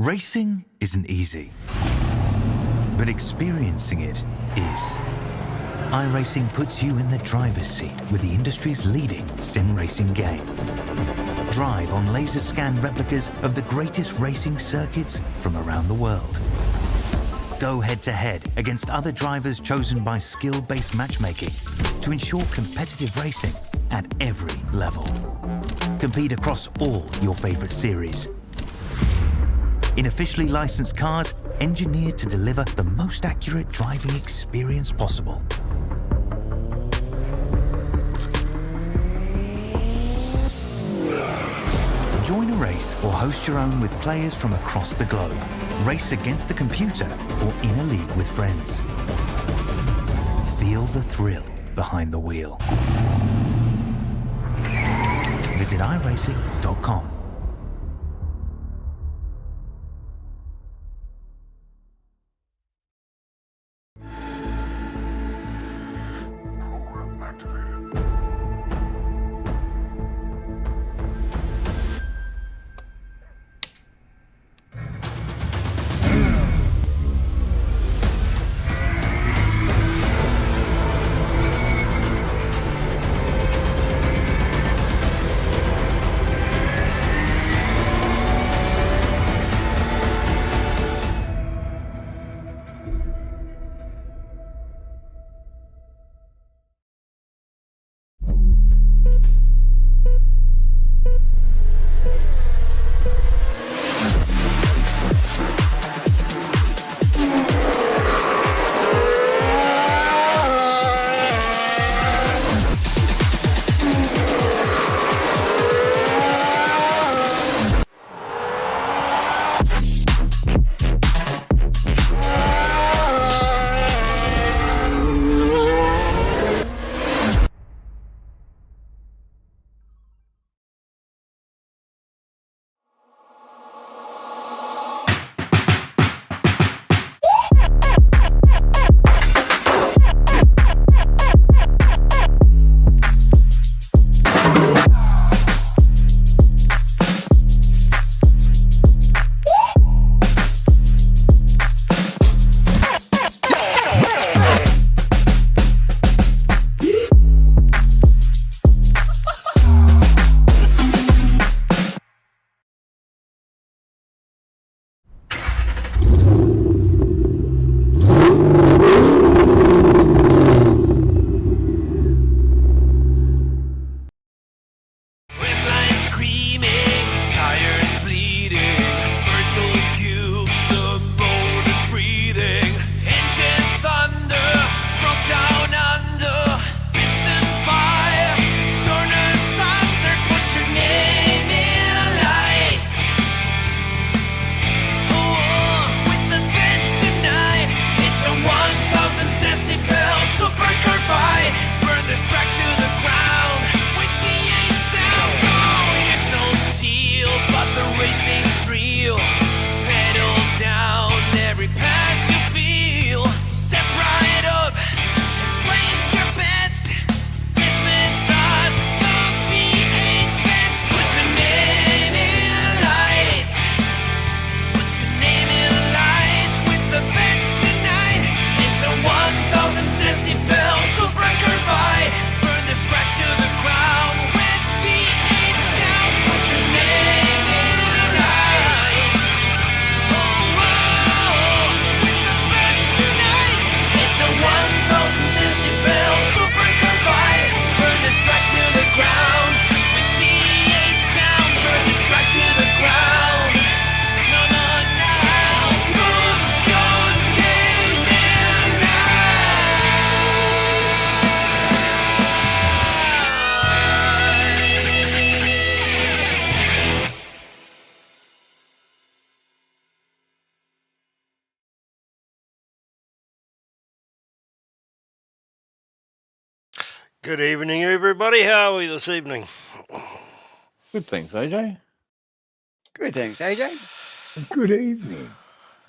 Racing isn't easy, but experiencing it is. iRacing puts you in the driver's seat with the industry's leading sim racing game. Drive on laser scan replicas of the greatest racing circuits from around the world. Go head-to-head against other drivers chosen by skill-based matchmaking to ensure competitive racing at every level. Compete across all your favorite series. In officially licensed cars, engineered to deliver the most accurate driving experience possible. Join a race or host your own with players from across the globe. Race against the computer or in a league with friends. Feel the thrill behind the wheel. Visit iRacing.com. Good evening, everybody. How are we this evening? Good thanks, AJ. Good thanks, AJ. Good evening.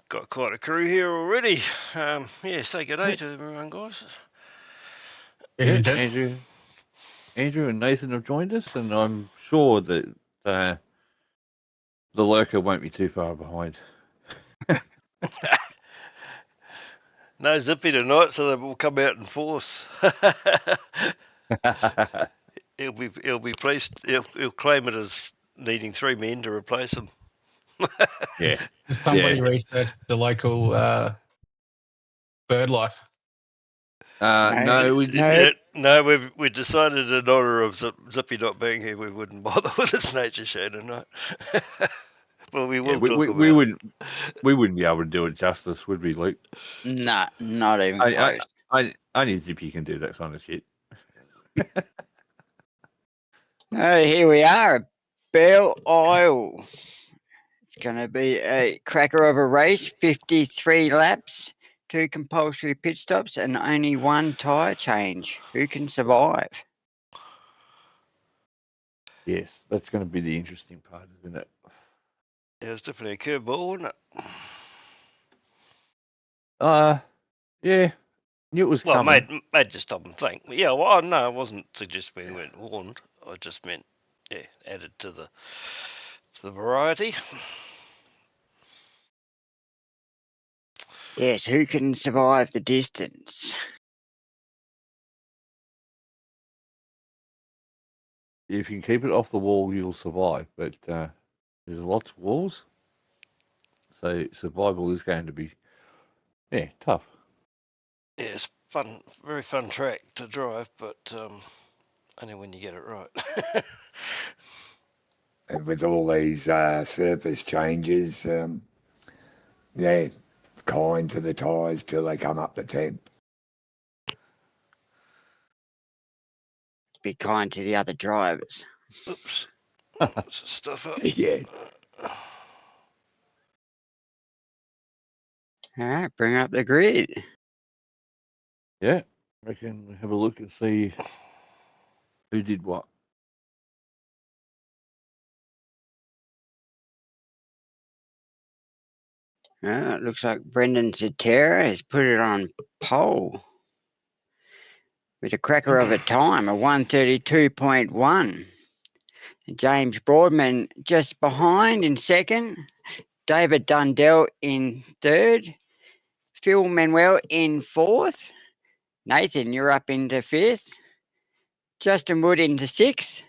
Got quite a crew here already. Yeah, say good day to everyone, guys. Yeah, Andrew and Nathan have joined us, and I'm sure that the lurker won't be too far behind. No Zippy tonight, so they will come out in force. he'll be pleased. He'll claim it as needing 3 men to replace him. Yeah. Does somebody research the local bird life? No, we did. No, we've decided in honour of Zippy not being here, we wouldn't bother with this nature show tonight. Well, we will talk about we wouldn't be able to do it justice, would we, Luke? Nah, not even close. Only Zippy can do that kind of shit. Oh, here we are at Belle Isle. It's going to be a cracker of a race, 53 laps, 2 compulsory pit stops, and only 1 tyre change. Who can survive? Yes, that's going to be the interesting part, isn't it? Yeah, it's definitely a curveball, wasn't it? Yeah. Knew it was Well, coming. made you stop and think. Yeah, well, no, I wasn't suggesting we weren't warned. I just meant, yeah, added to the variety. Yes, who can survive the distance? If you can keep it off the wall, you'll survive. But there's lots of walls, so survival is going to be, tough. Yeah, it's fun, very fun track to drive, but only when you get it right. And with all these surface changes, kind to the tyres till they come up to 10. Be kind to the other drivers. Oops. Stuff up. Yeah. All right, bring up the grid. Yeah, I reckon we have a look and see who did what. It looks like Brendan Cetera has put it on pole with a cracker of a time, a 1:32.1. James Broadman just behind in second. David Dundell in third. Phil Manuel in fourth. Nathan, you're up into fifth. Justin Wood into sixth.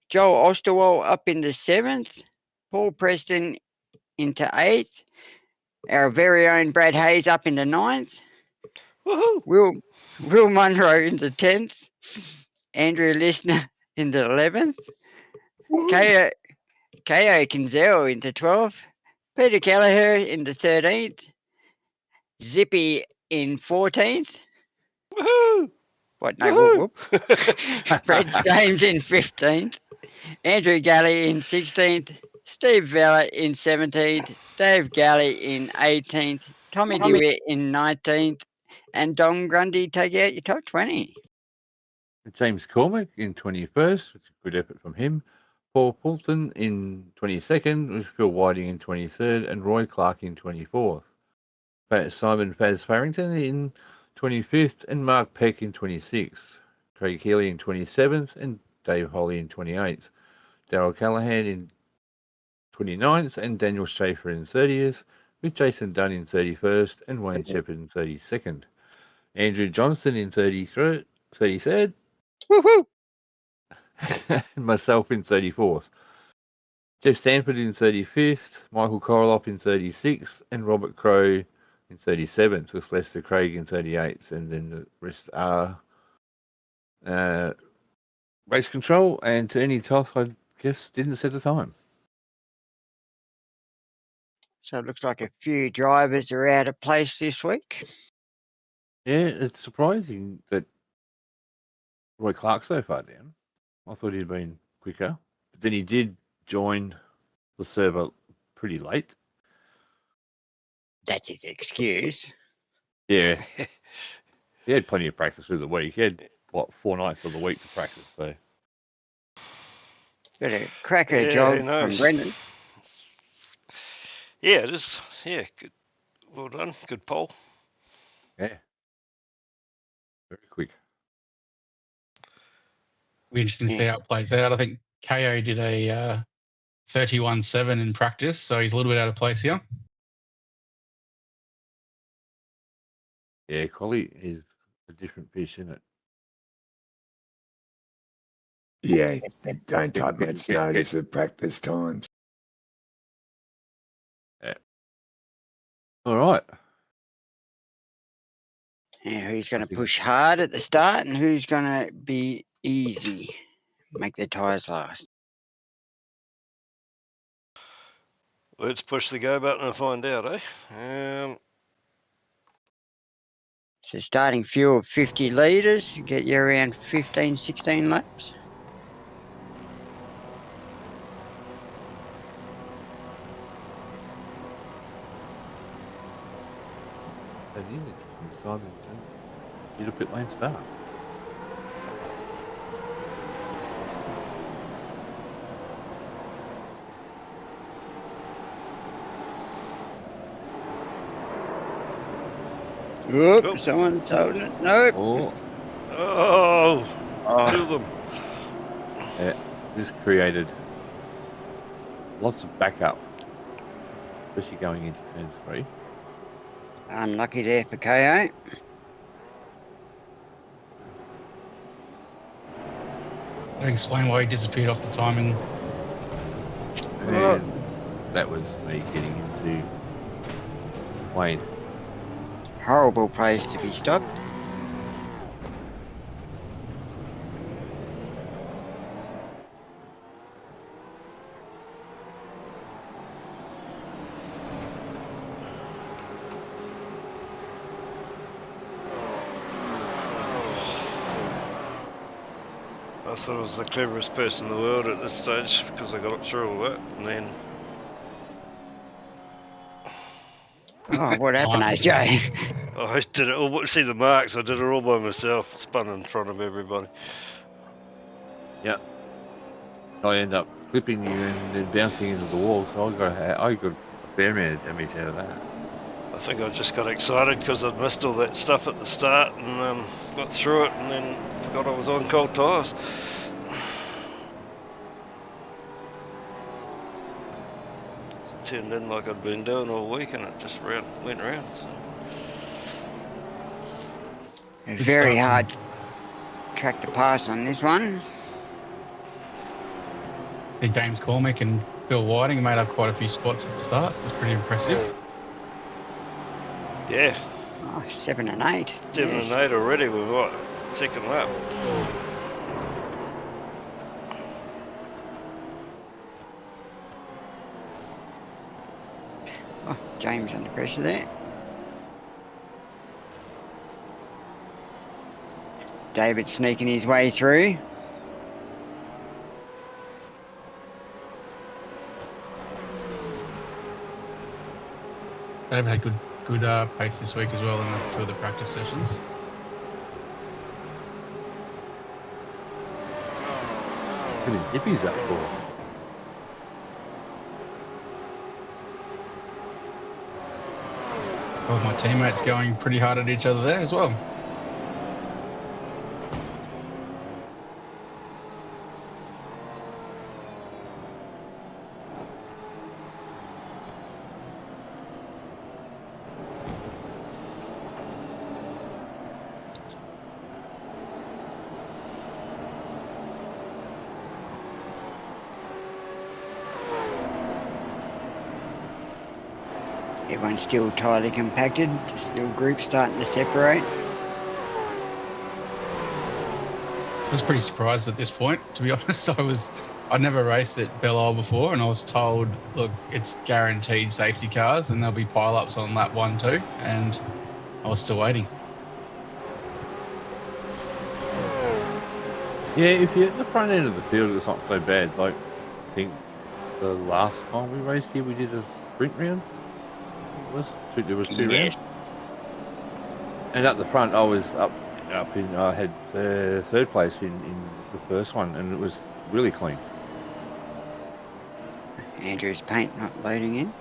Joel Osterwald up into seventh. Paul Preston into eighth. Our very own Brad Hayes up into ninth. Woohoo! Will Munro into 10th. Andrew Listener into 11th. Ko Kinzel into 12th. Peter Kelleher into 13th. Zippy in 14th. Woohoo! What? No, whoop, whoop. Fred James in 15th. Andrew Galley in 16th. Steve Vella in 17th. Dave Galley in 18th. Tommy Dewitt in 19th. And Don Grundy take out your top 20. James Cormack in 21st, which is a good effort from him. Paul Poulton in 22nd, with Phil Whiting in 23rd, and Roy Clark in 24th. Simon Faz Farrington in 25th, and Mark Peck in 26th. Craig Healy in 27th, and Dave Holly in 28th. Darryl Callahan in 29th, and Daniel Schaefer in 30th, with Jason Dunn in 31st, and Wayne Shepherd in 32nd. Andrew Johnson in 33rd. Woohoo! And myself in 34th. Jeff Stanford in 35th, Michael Koroloff in 36th, and Robert Crow in 37th, with Lester Craig in 38th, and then the rest are race control, and to any Toth, I guess, didn't set a time. So it looks like a few drivers are out of place this week. Yeah, it's surprising that Roy Clark's so far down. I thought he'd been quicker, but then he did join the server pretty late. That's his excuse. Yeah. He had plenty of practice through the week. He had, 4 nights of the week to practice, so. Got a cracker job from Brendan. Yeah, it is. Yeah, good. Well done. Good poll. Yeah. Very quick. Be interesting to see how it plays out. I think KO did a 31.7 in practice, so he's a little bit out of place here. Yeah, quality is a different fish, isn't it? Yeah, don't take much notice of practice times. Yeah. All right. Yeah, who's going to think- push hard at the start and who's going to be easy, make their tyres last? Let's push the go button and find out, eh? So starting fuel 50 litres, get you around 15, 16 laps. That is interesting. Simon, you look at lane start. Oop, Oh. someone's holding it. Nope. Oh, Oh, two Oh, of them. yeah. This created lots of backup, especially going into turn 3. unlucky there for KO. That explain why he disappeared off the timing. And that was me getting into Wayne. Horrible place to be stopped. I thought I was the cleverest person in the world at this stage because I got it through all that, and then Oh, what happened, AJ? I did it all. See the marks? I did it all by myself. Spun in front of everybody. Yep. I end up clipping you and then bouncing into the wall, so I got a fair amount of damage out of that. I think I just got excited because I'd missed all that stuff at the start and got through it, and then forgot I was on cold tyres. Turned in like I'd been doing all week, and it just went round. So. A very hard track to pass on this one. Big James Cormick and Bill Whiting made up quite a few spots at the start. It was pretty impressive. Yeah, Oh, 7 and 8. 7 Yes. and 8 already. We're what, second lap. Oh, James under pressure there. David sneaking his way through. They've had good pace this week as well in the 2 of the practice sessions. How many dippies up for? Well, my teammates going pretty hard at each other there as well. Everyone's still tightly compacted, just little groups starting to separate. I was pretty surprised at this point, to be honest. I'd never raced at Belle Isle before, and I was told, look, it's guaranteed safety cars and there'll be pile-ups on lap 1 too, and I was still waiting. Yeah, if you're at the front end of the field, it's not so bad. Like, I think the last time we raced here, we did a sprint round. There was 2 Yes. rounds. And at the front, I was up in, I had third place in the first one, and it was really clean. Andrew's paint not loading in.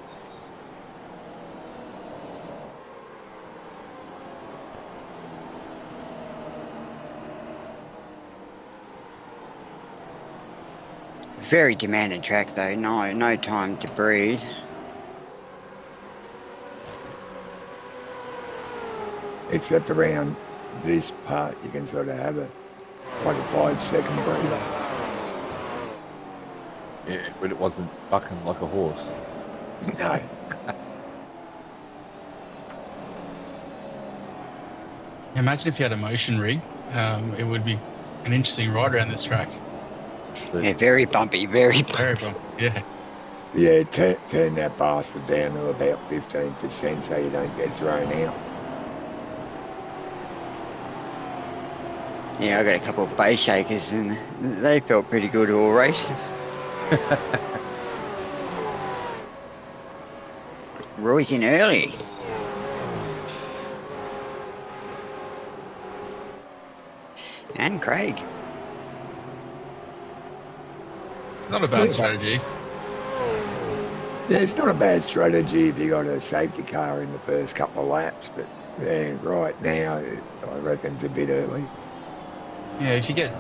Very demanding track though, no time to breathe. except around this part you can sort of have a 5-second breather. Yeah, but it wasn't bucking like a horse. No. Imagine if you had a motion rig. It would be an interesting ride around this track. Yeah, very bumpy, very bumpy. Very bumpy. Yeah. Yeah, turn that bastard down to about 15% so you don't get thrown out. Yeah, I got a couple of base shakers and they felt pretty good all race. Roy's in early. And Craig. Not a bad strategy. Yeah, it's not a bad strategy if you got a safety car in the first couple of laps, but yeah, right now I reckon it's a bit early. Yeah, if you get,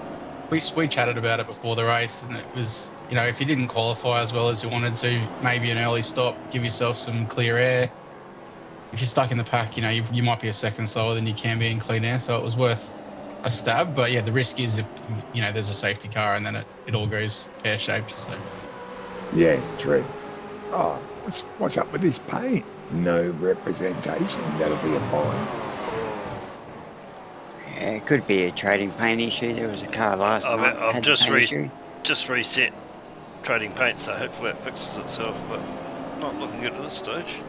we chatted about it before the race, and it was, you know, if you didn't qualify as well as you wanted to, maybe an early stop, give yourself some clear air. If you're stuck in the pack, you know, you might be a second slower than you can be in clean air, so it was worth a stab. But yeah, the risk is, if, you know, there's a safety car and then it all goes pear-shaped. So Yeah, true. Oh, what's up with this paint? No representation. That'll be a fine. Yeah, it could be a trading paint issue. There was a car last night. I've had just paint issue. just reset trading paint, so hopefully it fixes itself, but not looking good at this stage.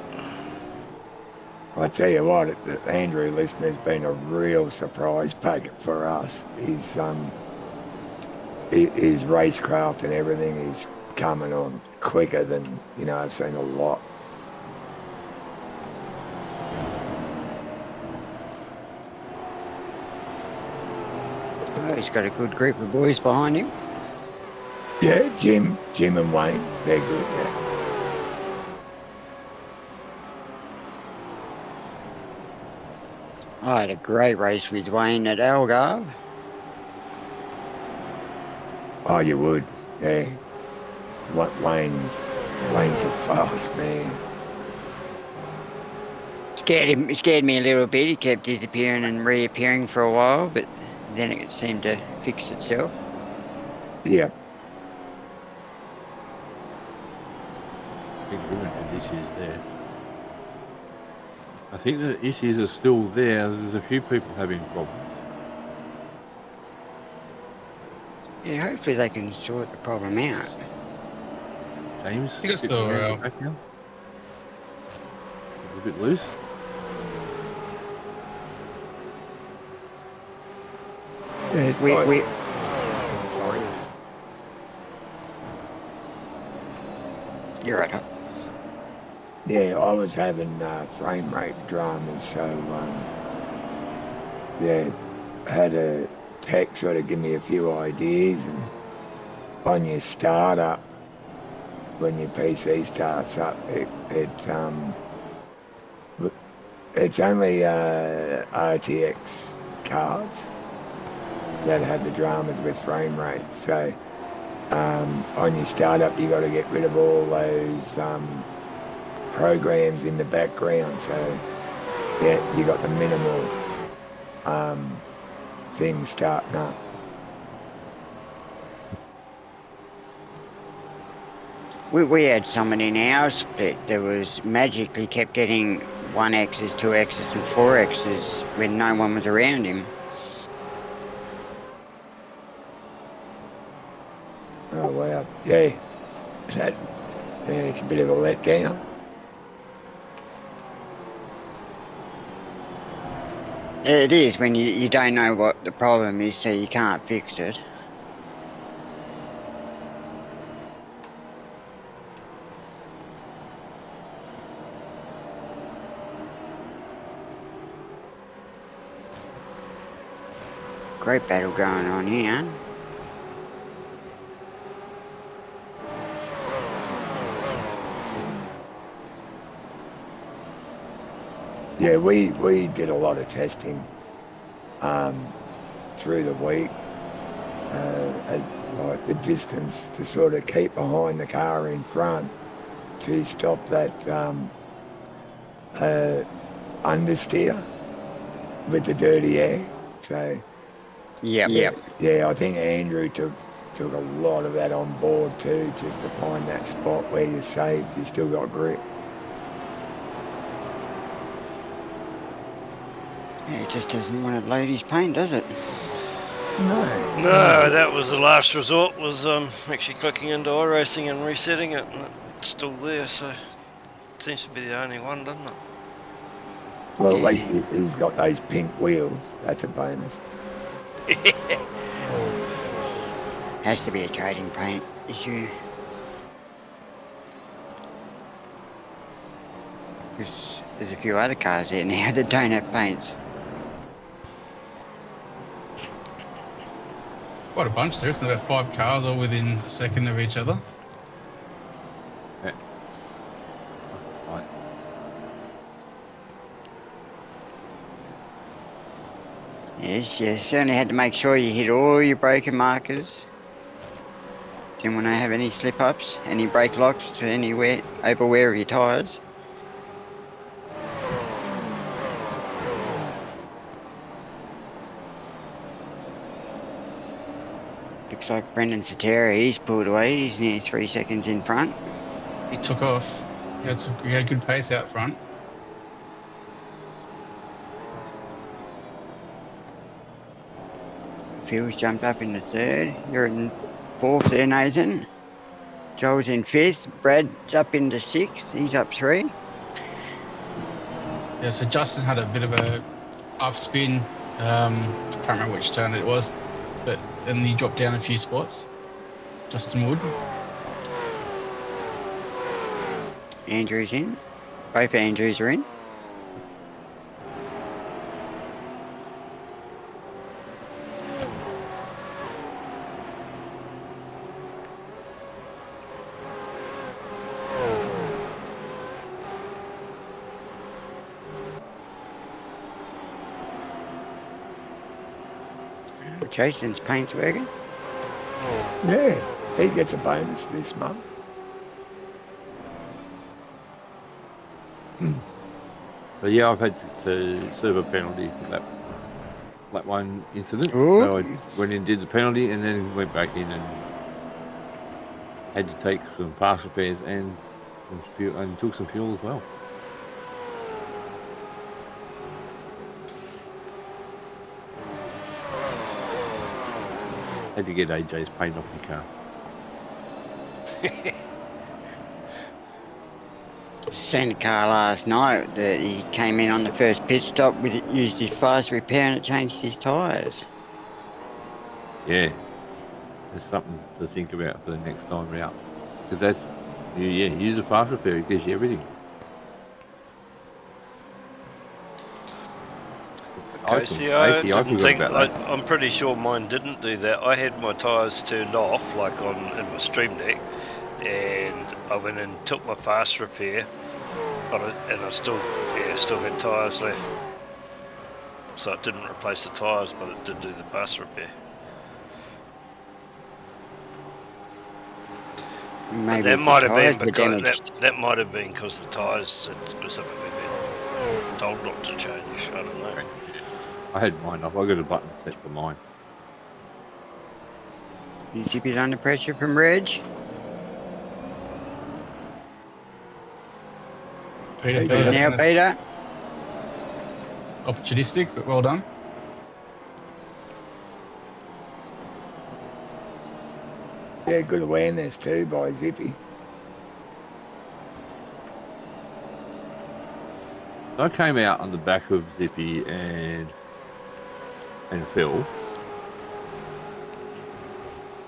I tell you what, the Andrew listener's been a real surprise packet for us. His RaceKraft and everything is coming on quicker than, you know, I've seen a lot. Oh, he's got a good group of boys behind him. Yeah, Jim and Wayne, they're good. Yeah. I had a great race with Wayne at Algarve. Oh, you would, yeah. What Wayne's a fast man. It scared me a little bit. He kept disappearing and reappearing for a while, but then it seemed to fix itself. Yeah. I think everyone had issues there. I think the issues are still there. There's a few people having problems. Yeah, hopefully they can sort the problem out. James, think it's get still around the around. back now. It's a bit loose. Yeah, We sorry. you're right. Yeah, I was having frame rate dramas, so yeah, had a tech sort of give me a few ideas, and on your startup, when your PC starts up, it's only RTX cards that have the dramas with frame rate. So on your startup, you got to get rid of all those programs in the background. So yeah, you got the minimal things starting up. We had someone in our split that was magically kept getting 1Xs, 2Xs and 4Xs when no one was around him. Oh wow, yeah, it's a bit of a letdown. It is when you don't know what the problem is, so you can't fix it. Great battle going on here. Yeah, we did a lot of testing through the week, like the distance to sort of keep behind the car in front to stop that understeer. with the dirty air. So Yep. yeah, I think Andrew took a lot of that on board too, just to find that spot where you're safe, you still got grip. Yeah, it just doesn't want to load his paint, does it? No, that was the last resort, was actually clicking into iRacing and resetting it, and it's still there, so it seems to be the only one, doesn't it? Well, at least he's got those pink wheels. That's a bonus. Has to be a trading paint issue. There's a few other cars there now that don't have paints. Quite a bunch there, isn't there? About 5 cars all within a second of each other. Yeah. Right. Yes, you certainly had to make sure you hit all your braking markers. Didn't want to have any slip-ups, any brake locks, any overwear of your tyres. Looks like Brendan Cetera, he's pulled away. He's near 3 seconds in front. He took off. He had good pace out front. Phil's jumped up into 3rd. You're in 4th there, Nathan. Joel's in 5th. Brad's up into 6th. He's up 3. Yeah, so Justin had a bit of a off spin. Can't remember which turn it was, but then he dropped down a few spots. Justin Wood. Andrew's in. Both Andrews are in. Jason's paint's working. Yeah, he gets a bonus this month. But yeah, I've had to serve a penalty for that one incident. Ooh. So I went in, did the penalty, and then went back in and had to take some fast repairs and some fuel, and took some fuel as well. Had to get AJ's paint off my car. Seen a car last night that he came in on the first pit stop with it, used his fast repair and it changed his tyres. Yeah, there's something to think about for the next time out. Because that's, use a fast repair, it gives you everything. Okay, see, I forgot didn't think, about that. I'm pretty sure mine didn't do that. I had my tyres turned off, like in my stream deck, and I went and took my fast repair on it, and I still had tyres left. So it didn't replace the tyres, but it did do the fast repair. Maybe That might have been tyres were because damaged. that might have been because the tyres had specifically been told not to change. I don't know. I had mine off. I got a button set for mine. Is he bit under pressure from Reg? Peter, Now, Peter. Opportunistic, but well done. Yeah, good awareness too by Zippy. I came out on the back of Zippy and Phil,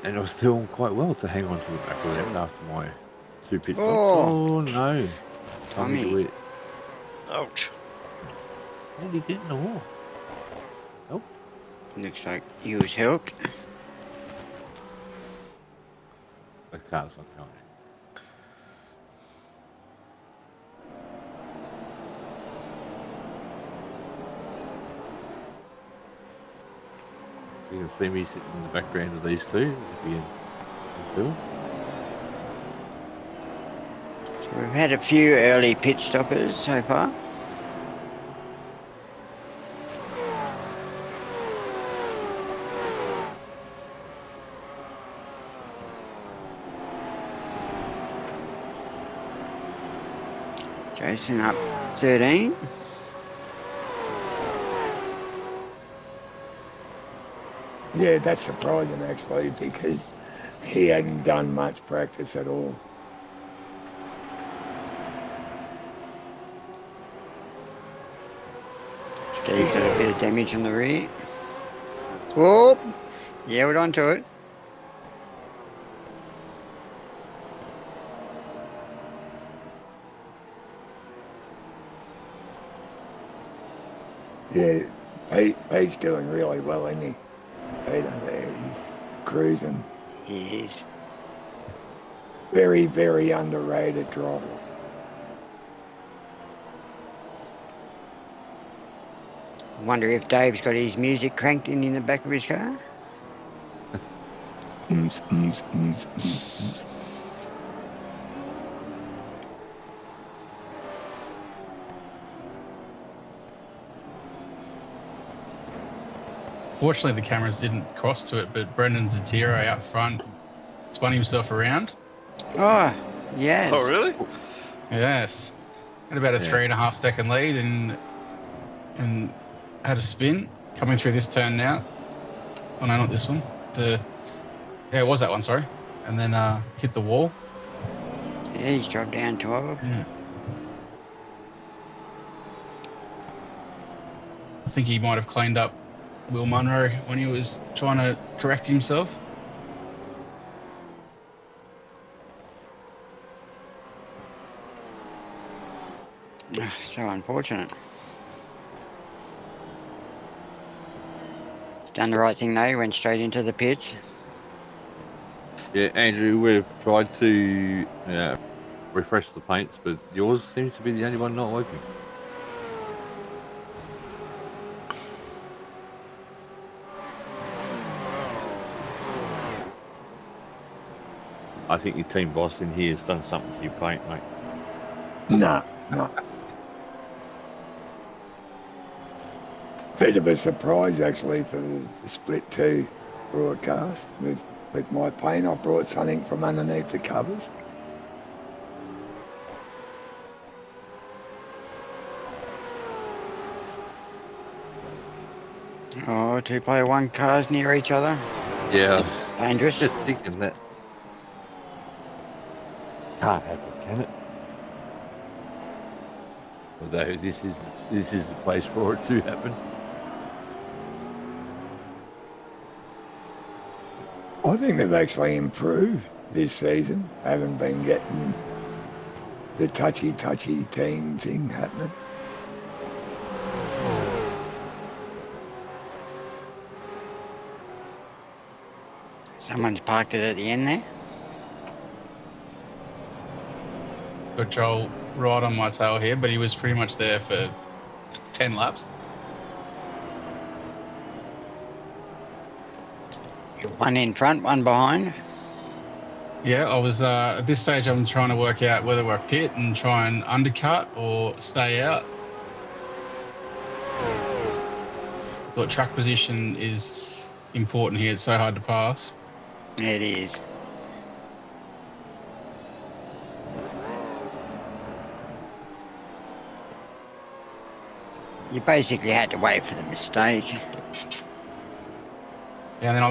and I was doing quite well to hang on to the back of them after my 2 pit stops. Oh no! Time to do it. Ouch. How did he get in the wall? Nope. Looks like he was helped. The car's not going. You can see me sitting in the background of these two, Zippy and Phil. So we've had a few early pit stoppers so far. Jason up 13. Yeah, that's surprising actually because he hadn't done much practice at all. Steve's got a bit of damage on the rear. Oh, yelled onto it. Yeah, Pete's doing really well, isn't he? Peter there, he's cruising. He is. Very, very underrated driver. Wonder if Dave's got his music cranked in the back of his car. Ooms, ooms, ooms, ooms, ooms. Fortunately, the cameras didn't cross to it, but Brendan Zatiro out front spun himself around. Oh, yes. Oh, really? Yes. Had about a 3.5 second lead and had a spin coming through this turn now. Oh no, not this one. Yeah, it was that one, sorry. And then hit the wall. Yeah, he's dropped down 12. Yeah. I think he might have cleaned up Will Munro when he was trying to correct himself. Oh, so unfortunate. He's done the right thing though, he went straight into the pits. Yeah, Andrew, we've tried to refresh the paints, but yours seems to be the only one not working. I think your team boss in here has done something to your paint, mate. No. Bit of a surprise actually for the Split 2 broadcast with my paint. I brought something from underneath the covers. Oh, 2-player 1 cars near each other. Yeah, Dangerous. just thinking that can't happen, can it? Although this is the place for it to happen. I think they've actually improved this season. Haven't been getting the touchy team thing happening. Someone's parked it at the end there. Got Joel right on my tail here, but he was pretty much there for 10 laps. One in front, one behind. Yeah, I was at this stage. I'm trying to work out whether we're pit and try and undercut or stay out. I thought track position is important here. It's so hard to pass. It is. You basically had to wait for the mistake. Yeah, and then I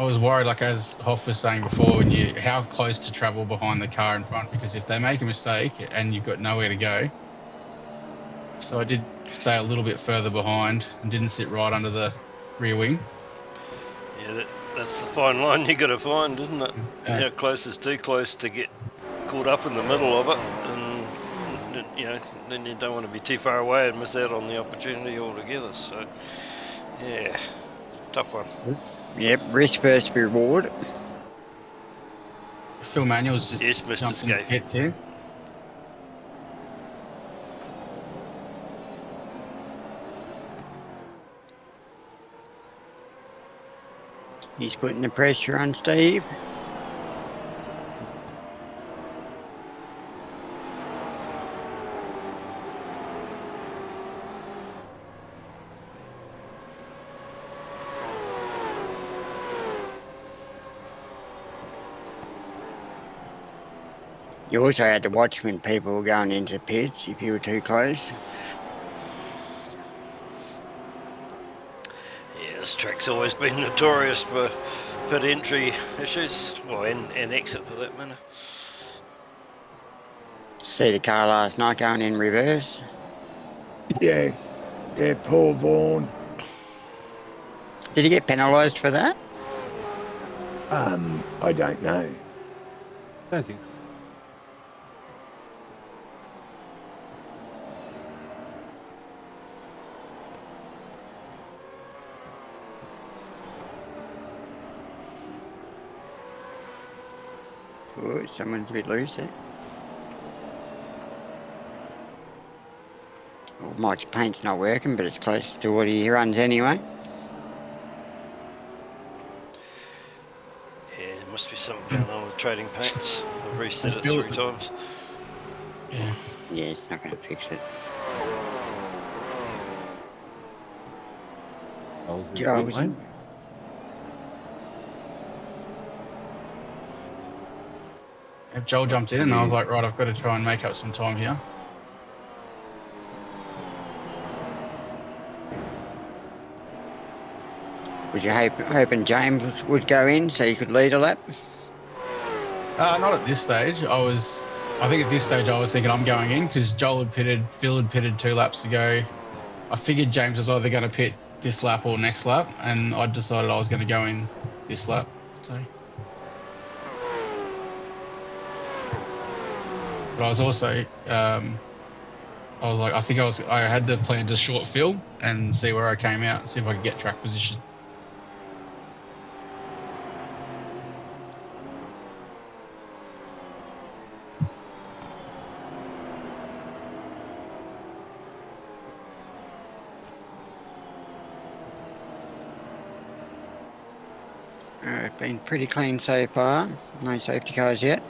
was worried, like as Hoff was saying before, how close to travel behind the car in front, because if they make a mistake and you've got nowhere to go. So I did stay a little bit further behind and didn't sit right under the rear wing. Yeah, that's the fine line you got to find, isn't it? How close is too close to get caught up in the middle of it, and then you don't want to be too far away and miss out on the opportunity altogether. So, yeah, tough one. Yep, risk first reward. Phil Manuel's just Yes, Mr. jumped in the Scaife. pit here. He's putting the pressure on Steve. You also had to watch when people were going into pits if you were too close. Yeah, this track's always been notorious for pit entry issues, well, and exit for that matter. See the car last night going in reverse. Yeah, Paul Vaughan. Did he get penalised for that? I don't know. Don't think so. Oh, someone's a bit loose there. Well, Mike's paint's not working, but it's close to what he runs anyway. Yeah, there must be something going on with trading paints. I've reset it feel 3 times. Yeah. Yeah, it's not going to fix it. Joe, was Mate. If Joel jumped in, and I was like, right, I've got to try and make up some time here. was you hoping James would go in so you could lead a lap? Not at this stage. I think at this stage I was thinking I'm going in because Joel had pitted, Phil had pitted 2 laps ago. I figured James was either going to pit this lap or next lap, and I decided I was going to go in this lap. So, but I was also, I was like, I had the plan to short Phil and see where I came out, see if I could get track position. It's been pretty clean so far. No safety cars yet.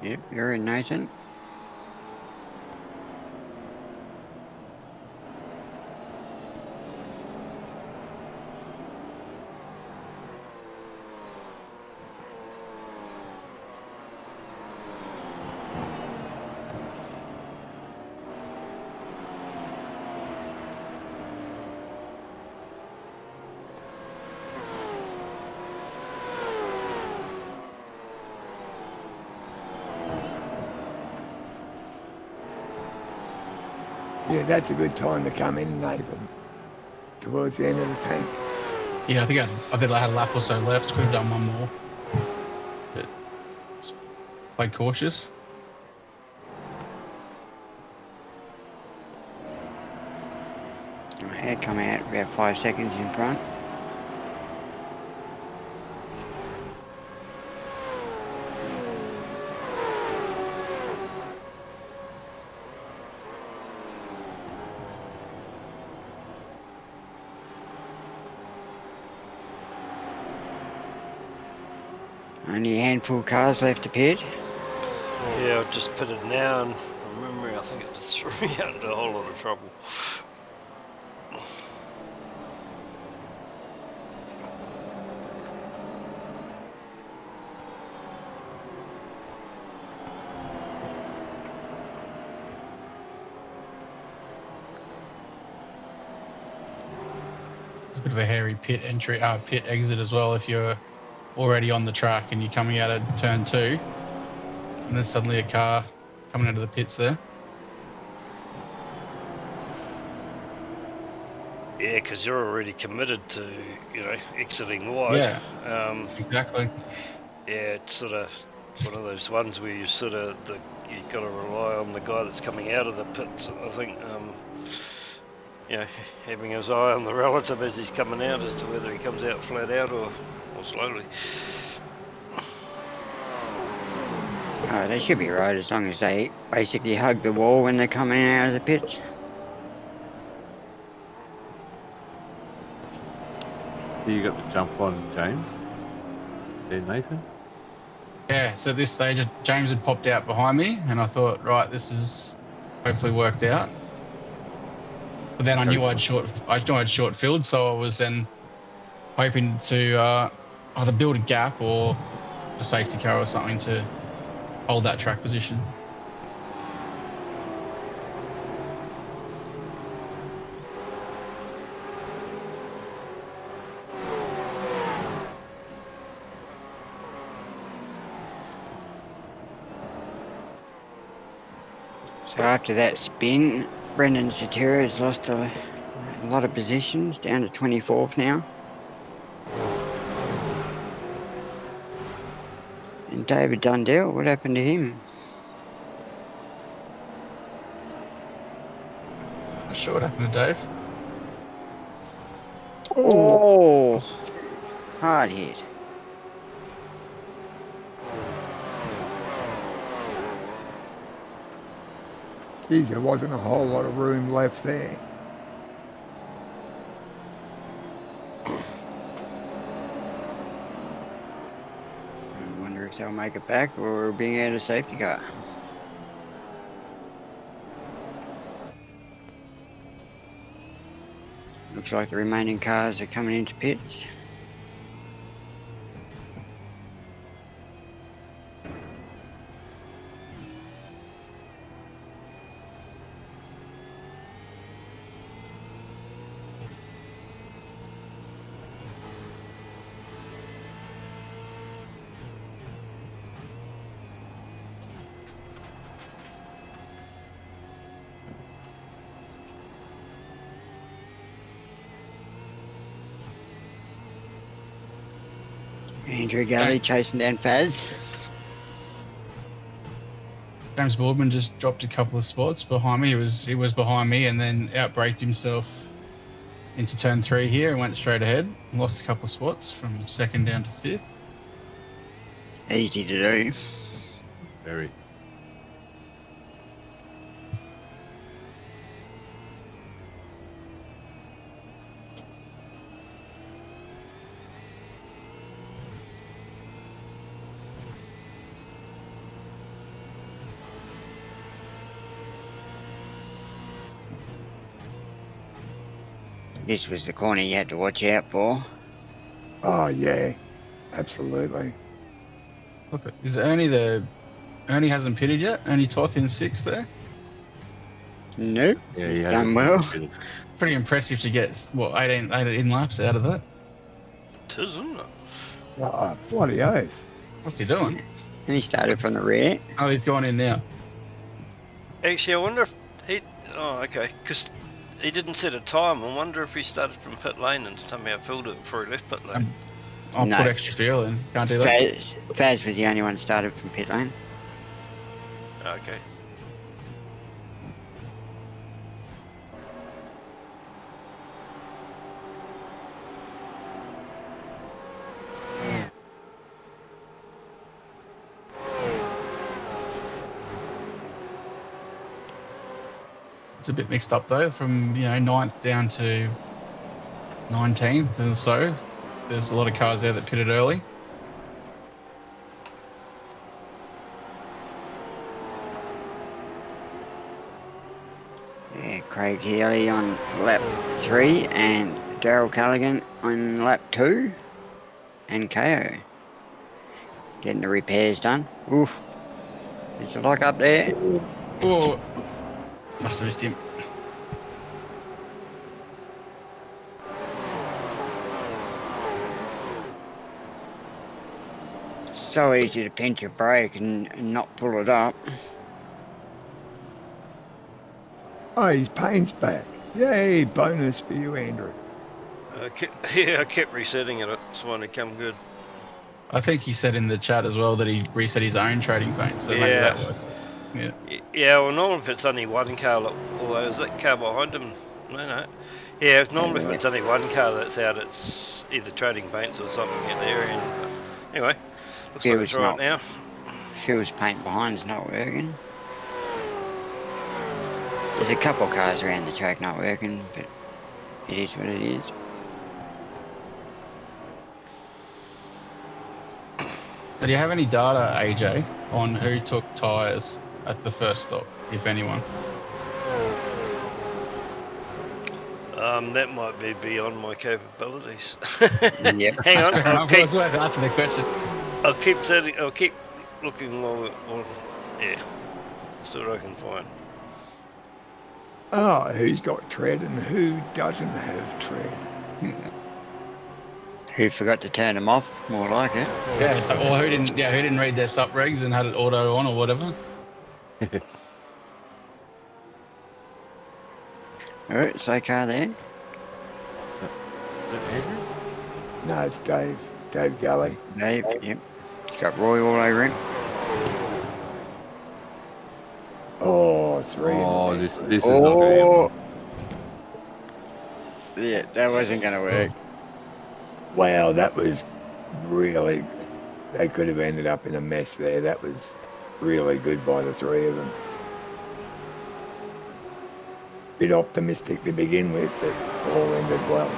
Yep, you're in, Nathan. Yeah, that's a good time to come in, Nathan. Towards the end of the tank. Yeah, I think I had a lap or so left. Could have done one more, but played cautious. I had come out about 5 seconds in front. Only a handful of cars left to pit. Yeah, I've just pitted now, and from memory, I think it just threw me out into a whole lot of trouble. It's a bit of a hairy pit exit as well if you're already on the track and you're coming out of turn 2, and then suddenly a car coming out of the pits there. Yeah, because you're already committed to, exiting wide. Yeah, exactly. Yeah, it's sort of one of those ones where you you got to rely on the guy that's coming out of the pits. I think, having his eye on the relative as he's coming out as to whether he comes out flat out or slowly. Oh, they should be right as long as they basically hug the wall when they're coming out of the pits. So you got the jump on James? There, Nathan? Yeah, so at this stage, James had popped out behind me, and I thought, right, this is hopefully worked out. But then I knew I'd short field, so I was then hoping to either build a gap or a safety car or something to hold that track position. So after that spin, Brendan Cetera has lost a lot of positions, down to 24th now. And David Dundell, what happened to him? Not sure what happened to Dave. Oh, hard hit. Geez, there wasn't a whole lot of room left there. I wonder if they'll make it back or being out of safety car. Looks like the remaining cars are coming into pits. Andrew Galley chasing down Faz. James Boardman just dropped a couple of spots behind me. He was behind me and then outbraked himself into turn 3 here and went straight ahead. Lost a couple of spots from 2nd down to 5th. Easy to do. Very. This was the corner you had to watch out for. Oh, yeah, absolutely. Look, is Ernie there? Ernie hasn't pitted yet. Ernie Toth in 6th there. Nope. Yeah, he Done hasn't well. been- Pretty impressive to get, what, 18 laps out of that. It is, isn't it? Oh, bloody oath. What's he doing? And he started from the rear. Oh, he's gone in now. Actually, I wonder if he. Oh, okay. Because he didn't set a time. I wonder if he started from pit lane and somehow filled it before he left pit lane. I'll No. put extra fuel in. Can't do that. Faz was the only one started from pit lane. Okay. It's a bit mixed up though, from 9th down to 19th or so. There's a lot of cars there that pitted early. Yeah, Craig Healy on lap 3 and Daryl Callaghan on lap 2 and KO. Getting the repairs done. Oof. There's a lock up there. Oh, must have missed him. So easy to pinch a brake and not pull it up. Oh, his pain's back. Yay, bonus for you, Andrew. I kept resetting it. It's one to come good. I think he said in the chat as well that he reset his own trading paint, so maybe Yeah. that works. Yeah. Yeah, well, normally if it's only one car, although is that car behind him? No. Yeah, normally if it's only one car that's out, it's either trading paints or something in there. And anyway, looks like it's right now. Fuel's paint behind's not working. There's a couple cars around the track not working, but it is what it is. Do you have any data, AJ, on who took tyres at the first stop, if anyone? That might be beyond my capabilities. Yep. Hang on, Fair enough. Well, worth asking the question. I'll keep looking while yeah, see what I can find. Oh, who's got tread and who doesn't have tread? Who forgot to turn them off? More like it. Yeah, so, or who didn't read their sup regs and had it auto on or whatever. All right, slow car there. No, it's Dave. Dave Gully. Dave, yep. It's got Roy all over him. Oh, three. Oh, this is not going to Oh, happen. yeah, that wasn't going to work. Wow, that was really. They could have ended up in a mess there. That was really good by the three of them. Bit optimistic to begin with, but all ended well.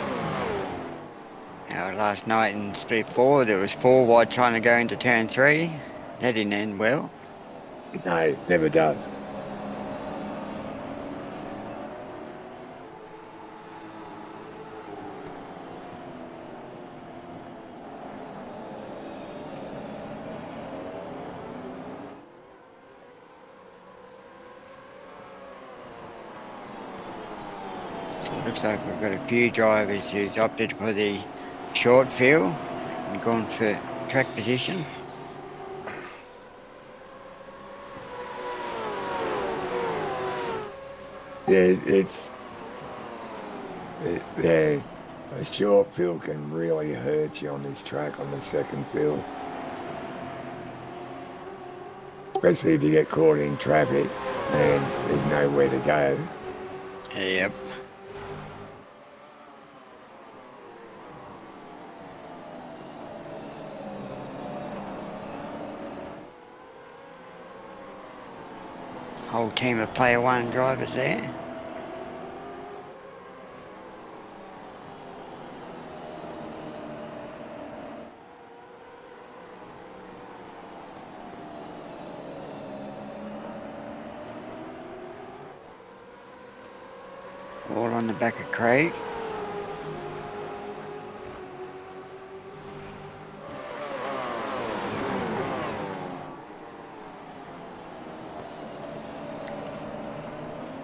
Now, last night in split 4, there was 4 wide trying to go into turn 3. That didn't end well. No, never does. Looks like we've got a few drivers who's opted for the short field and gone for track position. Yeah, a short field can really hurt you on this track on the second field. Especially if you get caught in traffic and there's nowhere to go. Yep. Whole team of player 1 drivers there. All on the back of Craig.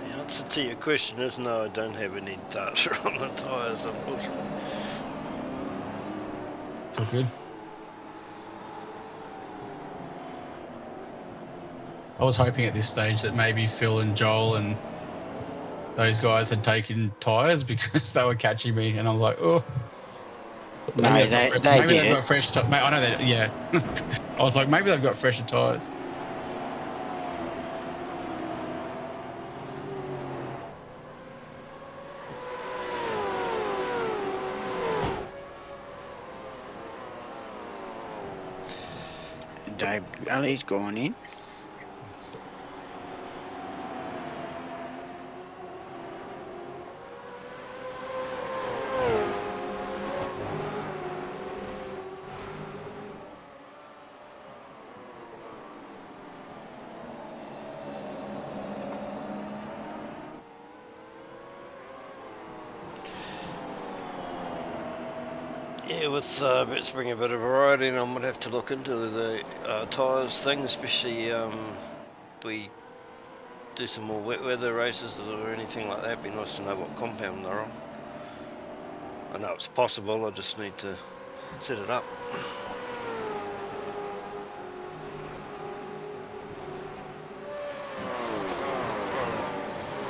The answer to your question is no, I don't have any data on the tyres, unfortunately. It's all good. I was hoping at this stage that maybe Phil and Joel and those guys had taken tyres because they were catching me, and I'm like, oh. No, Maybe they maybe did they've it. got fresh. I know that. Yeah. I was like, maybe they've got fresher tyres. Dave Gully's gone in. Yeah, with let's bring a bit of variety, and I might have to look into the tyres thing, especially we do some more wet weather races or anything like that. It'd be nice to know what compound they're on. I know it's possible, I just need to set it up.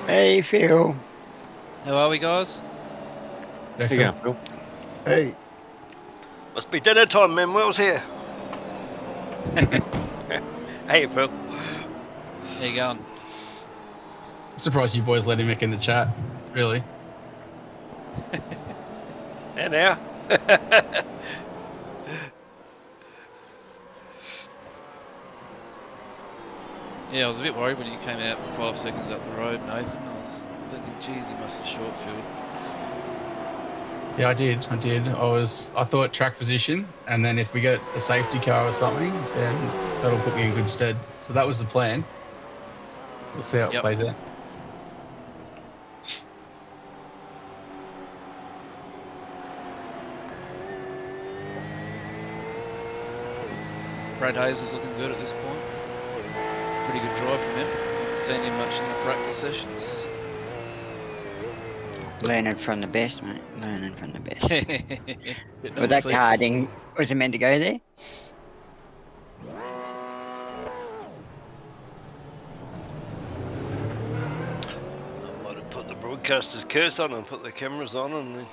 Hey, Phil. How are we, guys? They Here you go, Phil. Hey, Must be dinner time, Manuel's here. Hey, Phil. How you going? I'm surprised you boys let him make in the chat. Really? And now? Yeah, I was a bit worried when you came out 5 seconds up the road, Nathan. I was thinking, geez, he must have short field. Yeah, I did. I thought track position, and then if we get a safety car or something, then that'll put me in good stead. So that was the plan. We'll see how it Yep. plays out. Brad Hayes is looking good at this point. Pretty good drive from him. Haven't seen him much in the practice sessions. Learning from the best, mate. Learning from the best. Getting Well, on that the feet. carding was it meant to go there? I might have put the broadcaster's curse on and put the cameras on, and then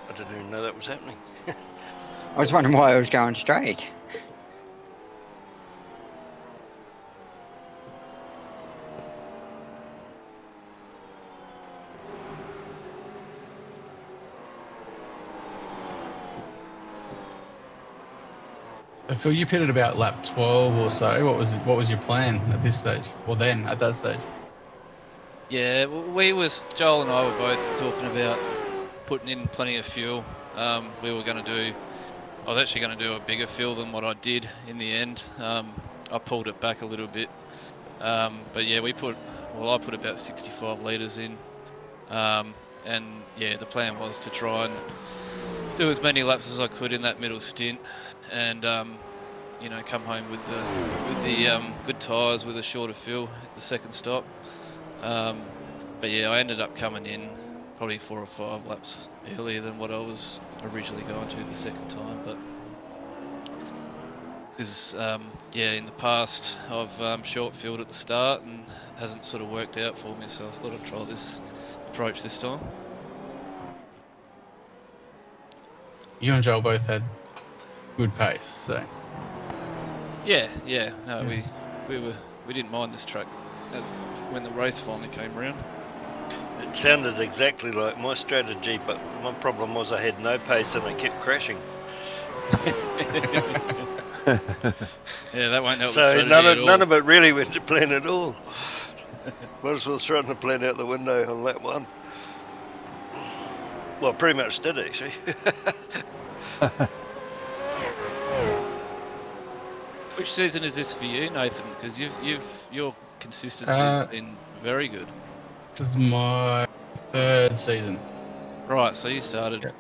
I didn't even know that was happening. I was wondering why I was going straight. I feel you pitted about lap 12 or so. What was your plan at this stage? Well, then at that stage. Yeah, Joel and I were both talking about putting in plenty of fuel. I was actually going to do a bigger fill than what I did in the end. I pulled it back a little bit. But yeah, I put about 65 litres in. And yeah, the plan was to try and do as many laps as I could in that middle stint, and come home with the good tyres with a shorter fill at the second stop. But yeah, I ended up coming in probably 4 or 5 laps earlier than what I was originally going to the second time. But because in the past I've short filled at the start and it hasn't sort of worked out for me, so I thought I'd try this approach this time. You and Joel both had good pace, so Yeah. No, we didn't mind this track when the race finally came around. It sounded exactly like my strategy, but my problem was I had no pace and I kept crashing. Yeah, that won't help. So the strategy none of it really went to plan at all. Might as well throw the plan out the window on lap 1. Well, pretty much did actually. Which season is this for you, Nathan? Because your consistency has been very good. this is my 3rd season. Right, so you started Yeah.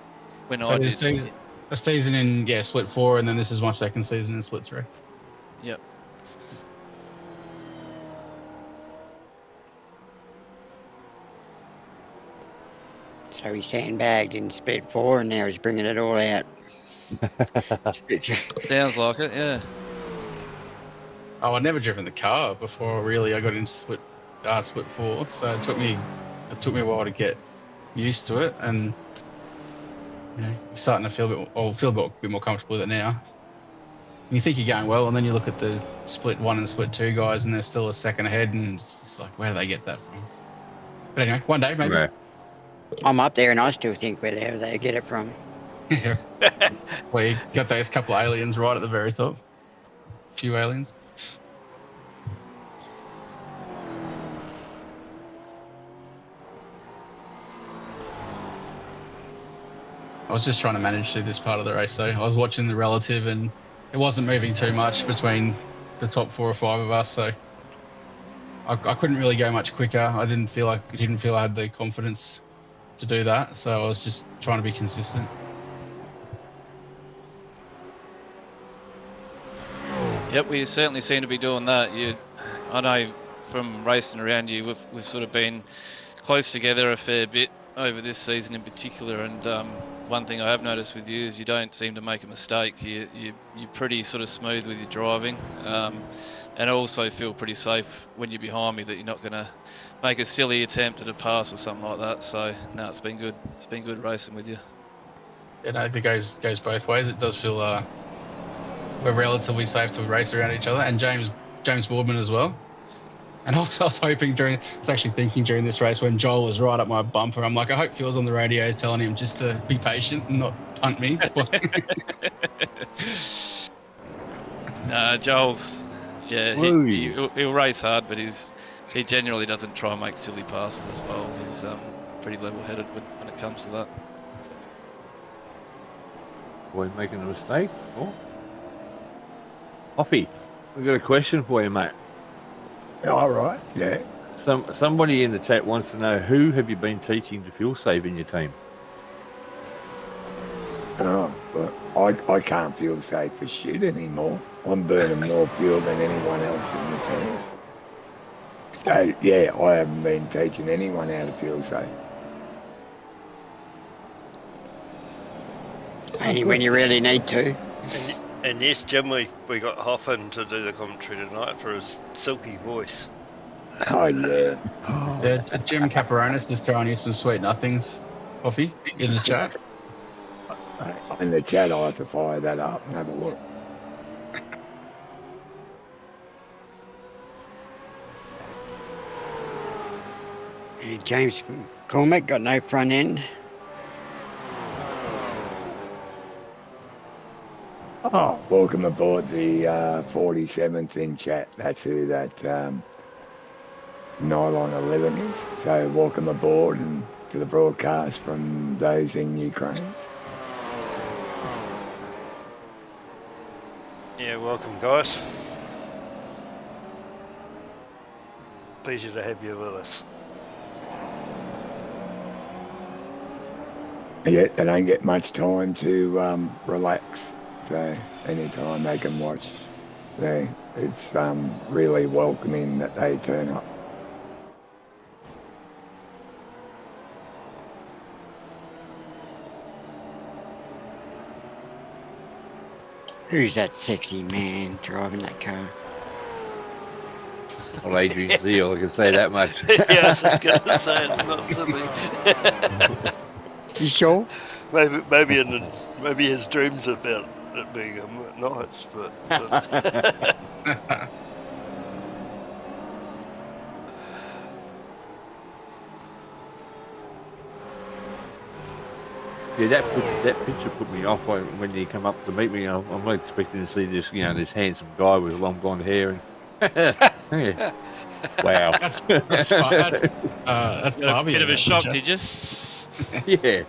when So I this did. a season in split 4, and then this is my 2nd season in split 3. Yep. So he sandbagged in split 4 and now he's bringing it all out. Sounds like it. Yeah. Oh, I'd never driven the car before. Really, I got into split 4, so it took me a while to get used to it, and you're starting to feel a bit more comfortable with it now. And you think you're going well, and then you look at the split 1 and split 2 guys, and they're still a second ahead, and it's just like, where do they get that from? But anyway, one day maybe. Right. I'm up there and I still think where the hell they get it from. Yeah. Well, you got those couple of aliens right at the very top. A few aliens. I was just trying to manage through this part of the race though. I was watching the relative and it wasn't moving too much between the top 4 or 5 of us, so I couldn't really go much quicker. I didn't feel I had the confidence to do that, so I was just trying to be consistent. Yep, we certainly seem to be doing that. I know from racing around you, we've sort of been close together a fair bit over this season in particular, and one thing I have noticed with you is you don't seem to make a mistake. You're pretty sort of smooth with your driving, and I also feel pretty safe when you're behind me that you're not going to make a silly attempt at a pass or something like that. So no, it's been good. It's been good racing with you. Yeah, no, it goes both ways. It does feel we're relatively safe to race around each other, and James Boardman as well. And also I was actually thinking during this race when Joel was right up my bumper, I'm like, I hope Phil's on the radio telling him just to be patient and not punt me. Joel's, yeah, he'll race hard, but he generally doesn't try and make silly passes as well. He's pretty level-headed when it comes to that. boy making a mistake. Oh. Hoffy, I've got a question for you, mate. All right, yeah. Somebody in the chat wants to know, who have you been teaching to fuel save in your team? Oh, well, I can't fuel safe for shit anymore. I'm burning more fuel than anyone else in the team. So, yeah, I haven't been teaching anyone how to fuel safe. Only when you really need to. And yes, Jim, we got Hoffin to do the commentary tonight for his silky voice. Oh, yeah. Jim Caperonis just throwing you some sweet nothings, Coffee, in the chat. In the chat, I have to fire that up and have a look. James Cormac got no front end. Oh, welcome aboard the 47th in chat. That's who that Nylon 11 is. So welcome aboard and to the broadcast from those in Ukraine. Yeah, welcome, guys. Pleasure to have you with us. Yeah, they don't get much time to relax. So anytime they can watch, it's really welcoming that they turn up. Who's that sexy man driving that car? Well, Adrian Zeal, I can say that much. Yeah, I was just going to say it's not silly. You sure? Maybe his dreams about it being a nice, but Yeah, that picture put me off when he come up to meet me. I'm not expecting to see this, this handsome guy with long blonde hair. Yeah. Wow. That's fine. That's Got a bit of a shock, did you? Yeah.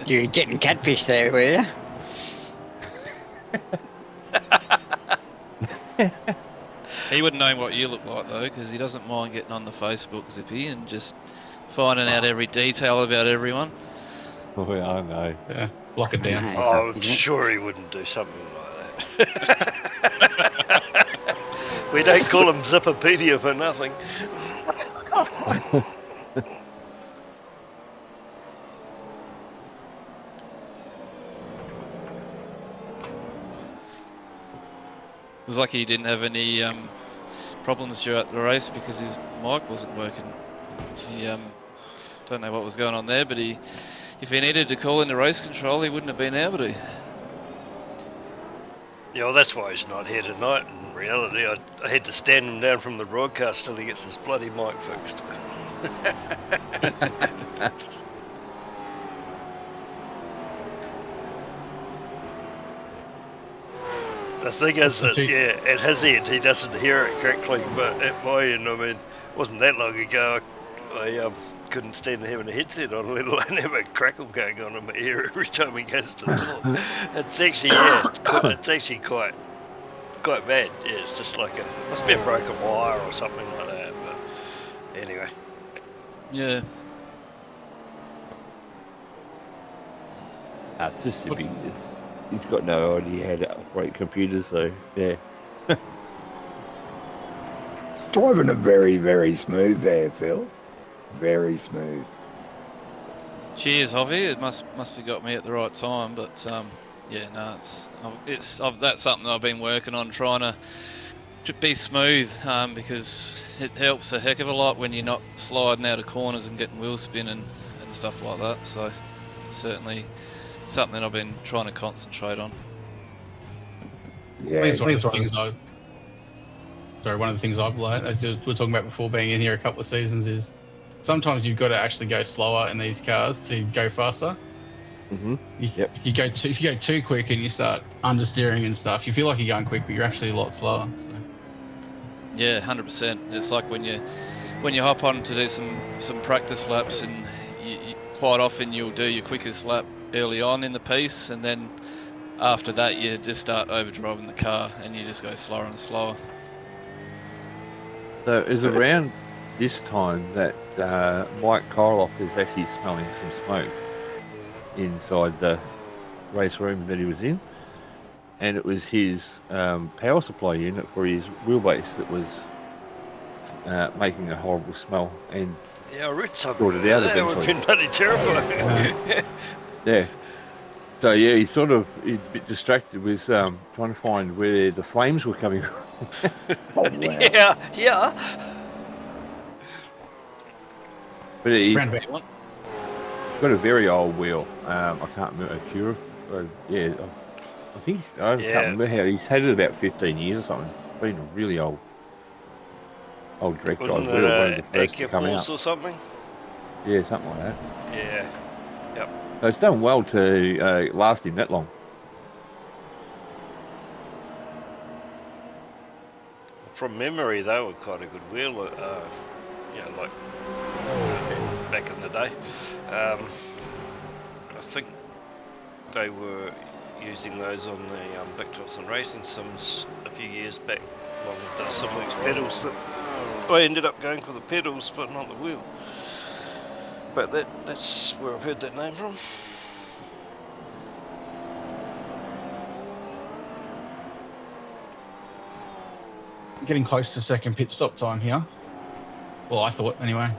You're getting catfish there, were you? He wouldn't know what you look like though, because he doesn't mind getting on the Facebook zippy and just finding out every detail about everyone. Oh, yeah, I know. Yeah, lock it down. I'm sure he wouldn't do something like that. We don't call him Zipperpedia for nothing. It was lucky he didn't have any problems throughout the race because his mic wasn't working. He don't know what was going on there, but if he needed to call into race control, he wouldn't have been able to. Yeah, well, that's why he's not here tonight. In reality, I had to stand him down from the broadcast till he gets his bloody mic fixed. The thing is that, yeah, at his end he doesn't hear it correctly, but at my end, I mean, it wasn't that long ago I couldn't stand having a headset on, let alone have a crackle going on in my ear every time he goes to talk. It's actually, yeah, it's actually quite bad. Yeah, it's just like must be a broken wire or something like that, but anyway. Yeah. It's just he's got no idea how to operate computers, so yeah. Driving it very, very smooth there, Phil. Very smooth. Cheers, Hovey. It must have got me at the right time, but yeah, no, that's something I've been working on, trying to be smooth, because it helps a heck of a lot when you're not sliding out of corners and getting wheel spin and stuff like that. So certainly something I've been trying to concentrate on. Yeah, I think it's one of the things one of the things I've learned, as we were talking about before being in here a couple of seasons, is sometimes you've got to actually go slower in these cars to go faster. Mm-hmm. If you go too quick and you start understeering and stuff, you feel like you're going quick, but you're actually a lot slower. So. Yeah, 100%. It's like when you hop on to do some practice laps, and you quite often you'll do your quickest lap early on in the piece, and then after that, you just start overdriving the car and you just go slower and slower. So it was around this time that Mike Koroff is actually smelling some smoke inside the race room that he was in, and it was his power supply unit for his wheelbase that was making a horrible smell, and Yeah, I read something. brought it out That would have eventually. been bloody terrifying. Yeah. So yeah, he's a bit distracted with trying to find where the flames were coming from. Oh, wow. Yeah. But he Round about one. got a very old wheel. I can't remember Acura. Yeah, I think I Yeah. can't remember how he's had it about 15 years or something. It's been a really old direct drive Wasn't wheel. One of it the first to come Force out. or something? Yeah, something like that. Yeah. So it's done well to last him that long. From memory, they were quite a good wheel. Like back in the day. I think they were using those on the Big Johnson Racing Sims a few years back, along with the Simworks pedals. That I ended up going for the pedals, but not the wheel. But that's where I've heard that name from. Getting close to second pit stop time here. Well, I thought anyway.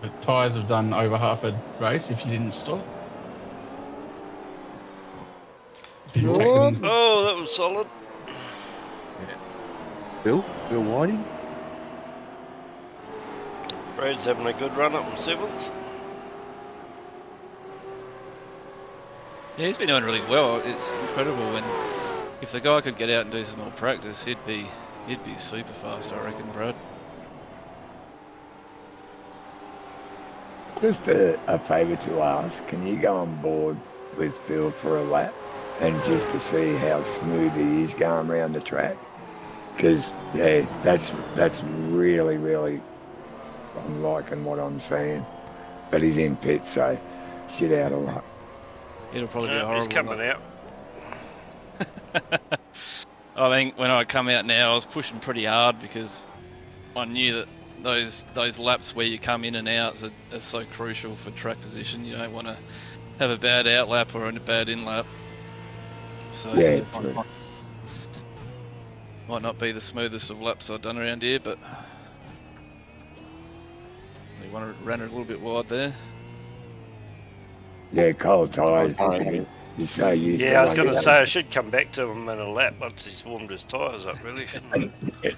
The tyres have done over half a race if you didn't stop. Didn't take them. Oh, that was solid. Bill Whiting. Brad's having a good run up in 7th. Yeah, he's been doing really well. It's incredible when if the guy could get out and do some more practice, he'd be super fast, I reckon, Brad. Just a favour to ask, can you go on board with Phil for a lap and just to see how smooth he is going around the track? Because, yeah, that's really, really, I'm liking what I'm seeing. But he's in pit, so shit out of luck. It'll probably be a horrible. He's coming out. I think when I come out now, I was pushing pretty hard because I knew that those laps where you come in and out are so crucial for track position. You don't want to have a bad out lap or a bad in lap. So Yeah, it true. might not be the smoothest of laps I've done around here, but we ran it a little bit wide there. Yeah, cold tyres. He's so used to Yeah, I was going to running say I should come back to him in a lap once he's warmed his tyres up, really, shouldn't I?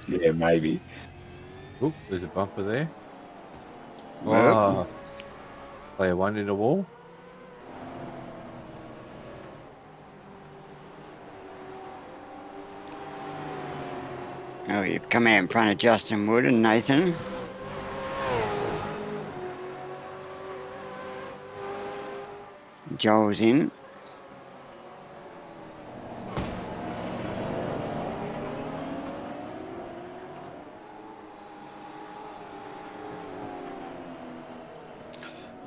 Yeah, maybe. Oh, there's a bumper there. Well, Player one in the wall. oh, you've come out in front of Justin Wood and Nathan. Joel's in.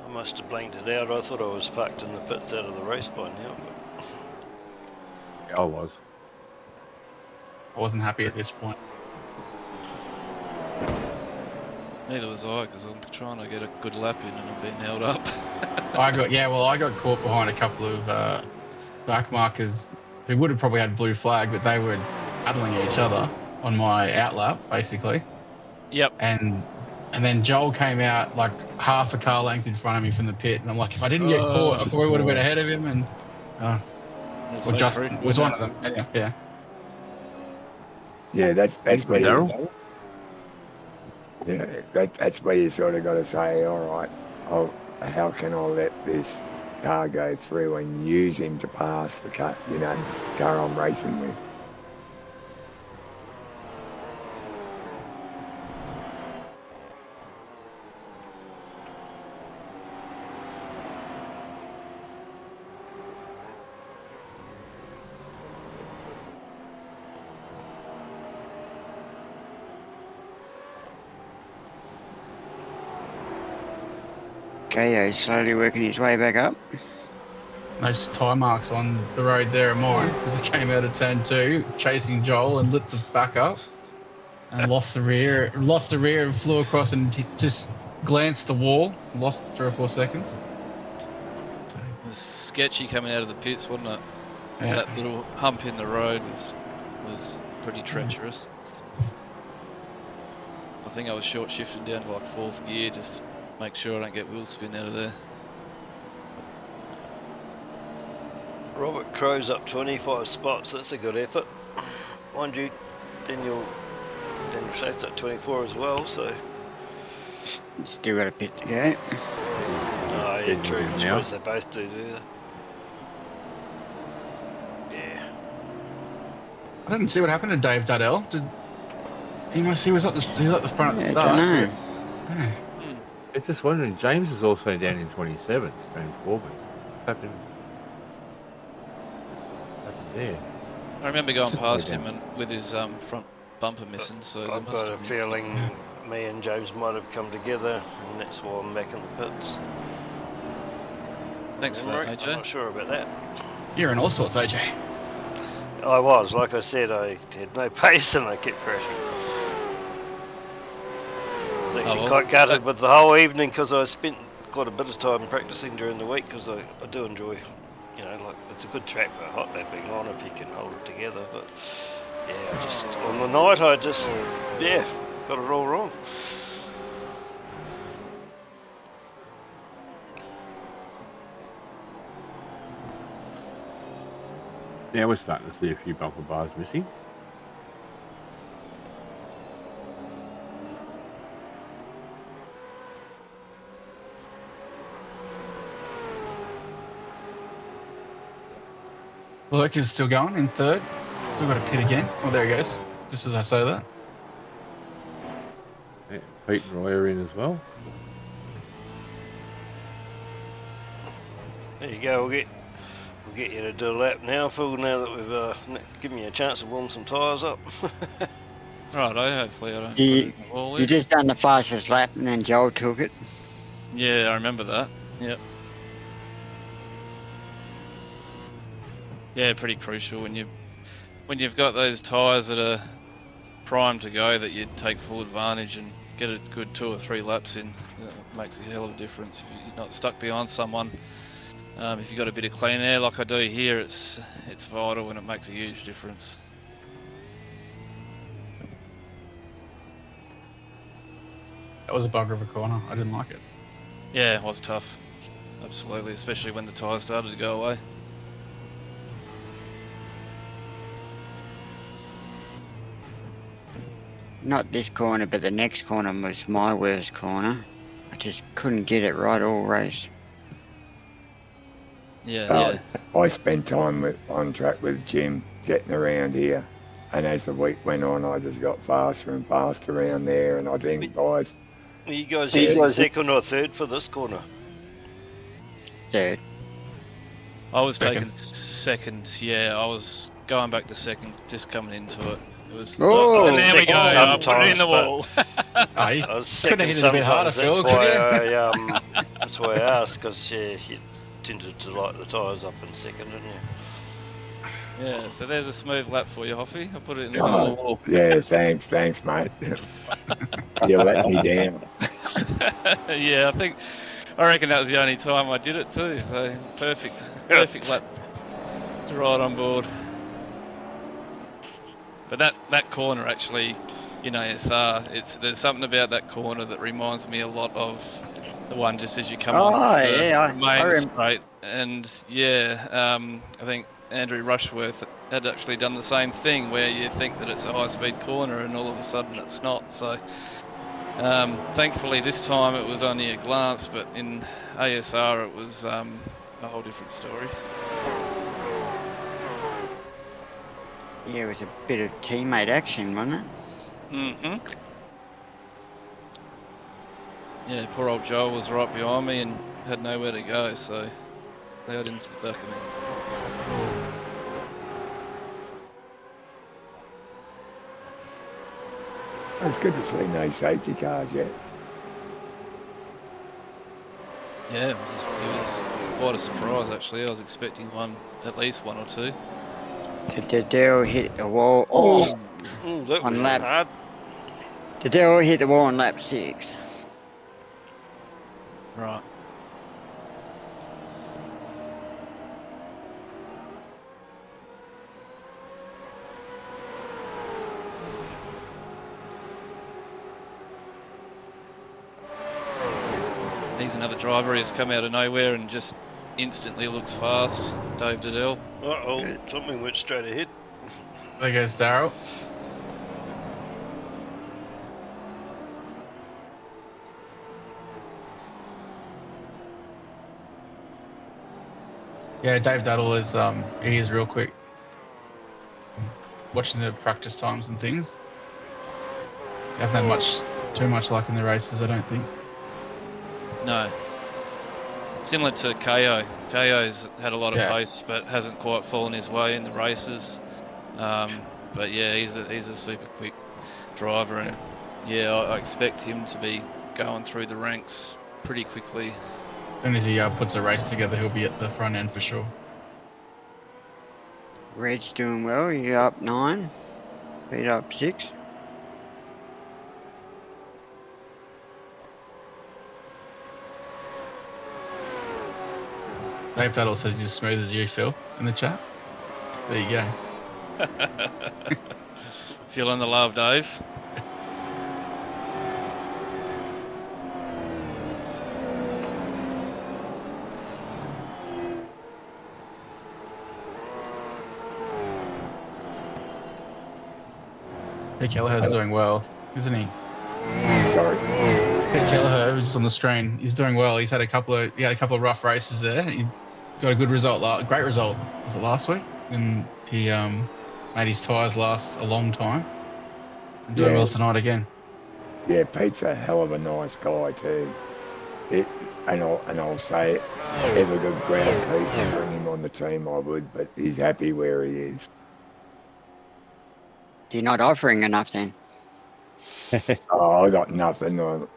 I must have blanked it out. I thought I was parked in the pits out of the race by now. I was. I wasn't happy at this point. Neither was I, because I'm trying to get a good lap in and I'm being held up. I got caught behind a couple of back markers who would have probably had blue flag, but they were battling each other on my outlap, basically. Yep. And then Joel came out like half a car length in front of me from the pit, and I'm like, if I didn't get caught, I probably would have been ahead of him. And It's well, so Justin crucial, was isn't one of them. Yeah. Yeah, that's where Daryl. that's where you sort of got to say, all right, how can I let this car go through and use him to pass the car, car I'm racing with. KO slowly working his way back up. Those tyre marks on the road there are mine because I came out of turn 2 chasing Joel and lit the back up and lost the rear and flew across and just glanced the wall, lost 3 or 4 seconds. So, It was sketchy coming out of the pits, wasn't it? yeah. That little hump in the road was pretty treacherous. I think I was short shifting down to like 4th gear just to make sure I don't get wheel spin out of there. Robert Crow's up 25 spots. That's a good effort. Mind you, Daniel Shate's at 24 as well, so. Still got a bit to go. Oh, yeah, true. I suppose they both do they? Yeah. I didn't see what happened to Dave Duddell. He was at the front at the start. I don't know. Yeah. I'm just wondering, James is also down in 27th, James Corbin. What happened there? I remember going Something past like him and with his front bumper missing, so they I've must got a have missed feeling me and James might have come together, and that's why I'm back in the pits. Thanks for that, I'm AJ. not sure about that. You're in all sorts, AJ. I was, like I said, I had no pace and I kept crashing. I was actually well, quite gutted with the whole evening because I spent quite a bit of time practicing during the week because I do enjoy, you know, like it's a good track for a hot lap being on if you can hold it together. But yeah, just on the night I just got it all wrong. Now we're starting to see a few bumper bars missing. Luke is still going in 3rd. Still got a pit again. Oh, there he goes. Just as I say that. Yeah, Pete and Roy are in as well. There you go. We'll get you to do a lap now, Phil. Now that we've given you a chance to warm some tyres up. Righto, hopefully I don't put You, it in the wall you there. just done the fastest lap and then Joel took it. Yeah, I remember that. Yep. Yeah, pretty crucial when you've got those tyres that are primed to go, that you take full advantage and get a good 2 or 3 laps in. It makes a hell of a difference if you're not stuck behind someone. If you've got a bit of clean air like I do here, it's vital and it makes a huge difference. That was a bugger of a corner. I didn't like it. Yeah, it was tough. Absolutely, especially when the tyres started to go away. Not this corner, but the next corner was my worst corner. I just couldn't get it right all race. Yeah, I spent time on track with Jim getting around here, and as the week went on, I just got faster and faster around there. And I think, guys, Are you guys using 2nd or 3rd for this corner? 3rd. I was Second. taking 2nd. Yeah, I was going back to 2nd, just coming into it. It was. Oh, and there we go. I put it in the wall. Oh, you I was could have second hit it a bit harder, sometimes, Phil, could you? That's why I asked, because you tended to light the tyres up in 2nd, didn't you? Yeah, so there's a smooth lap for you, Hoffy. I put it in the middle of the wall. yeah, thanks, mate. You let me down. Yeah, I reckon that was the only time I did it too. So perfect lap to ride on board. But that corner actually, in ASR, there's something about that corner that reminds me a lot of the one just as you come on the main straight. And yeah, I think Andrew Rushworth had actually done the same thing, where you think that it's a high-speed corner and all of a sudden it's not. So thankfully this time it was only a glance, but in ASR it was a whole different story. Yeah, it was a bit of teammate action, wasn't it? Mm-hmm. Yeah, poor old Joel was right behind me and had nowhere to go, so they got into the back of me. It's good to see no safety cars yet. Yeah, it was quite a surprise actually. I was expecting at least one or two. So Dale hit the wall. Oh, That on was lap. hard. Dale hit the wall on lap 6. Right. He's another driver who's come out of nowhere and just instantly looks fast. Dave Liddell. Uh-oh, something went straight ahead. There goes Daryl. Yeah, Dave Duddle is he is real quick. Watching the practice times and things. He hasn't had too much luck in the races, I don't think. No. Similar to KO. KO's had a lot of pace, but hasn't quite fallen his way in the races. But yeah, he's a super quick driver, and yeah, I expect him to be going through the ranks pretty quickly. As soon as he puts a race together, he'll be at the front end for sure. Red's doing well. You're up 9. Beat up 6. Dave Duddle says he's as smooth as you, Phil, in the chat. There you go. Feeling the love, Dave. Pete Kelleher's doing well, isn't he? Sorry. Pete Kelleher, just on the screen, he's doing well. He had a couple of rough races there. He got a good result, great result. Was it last week? And he made his tyres last a long time. And doing well tonight again. Yeah, Pete's a hell of a nice guy too. And I'll say it, ever good ground Pete, bring him on the team I would, but he's happy where he is. You're not offering enough then. Oh, I got nothing on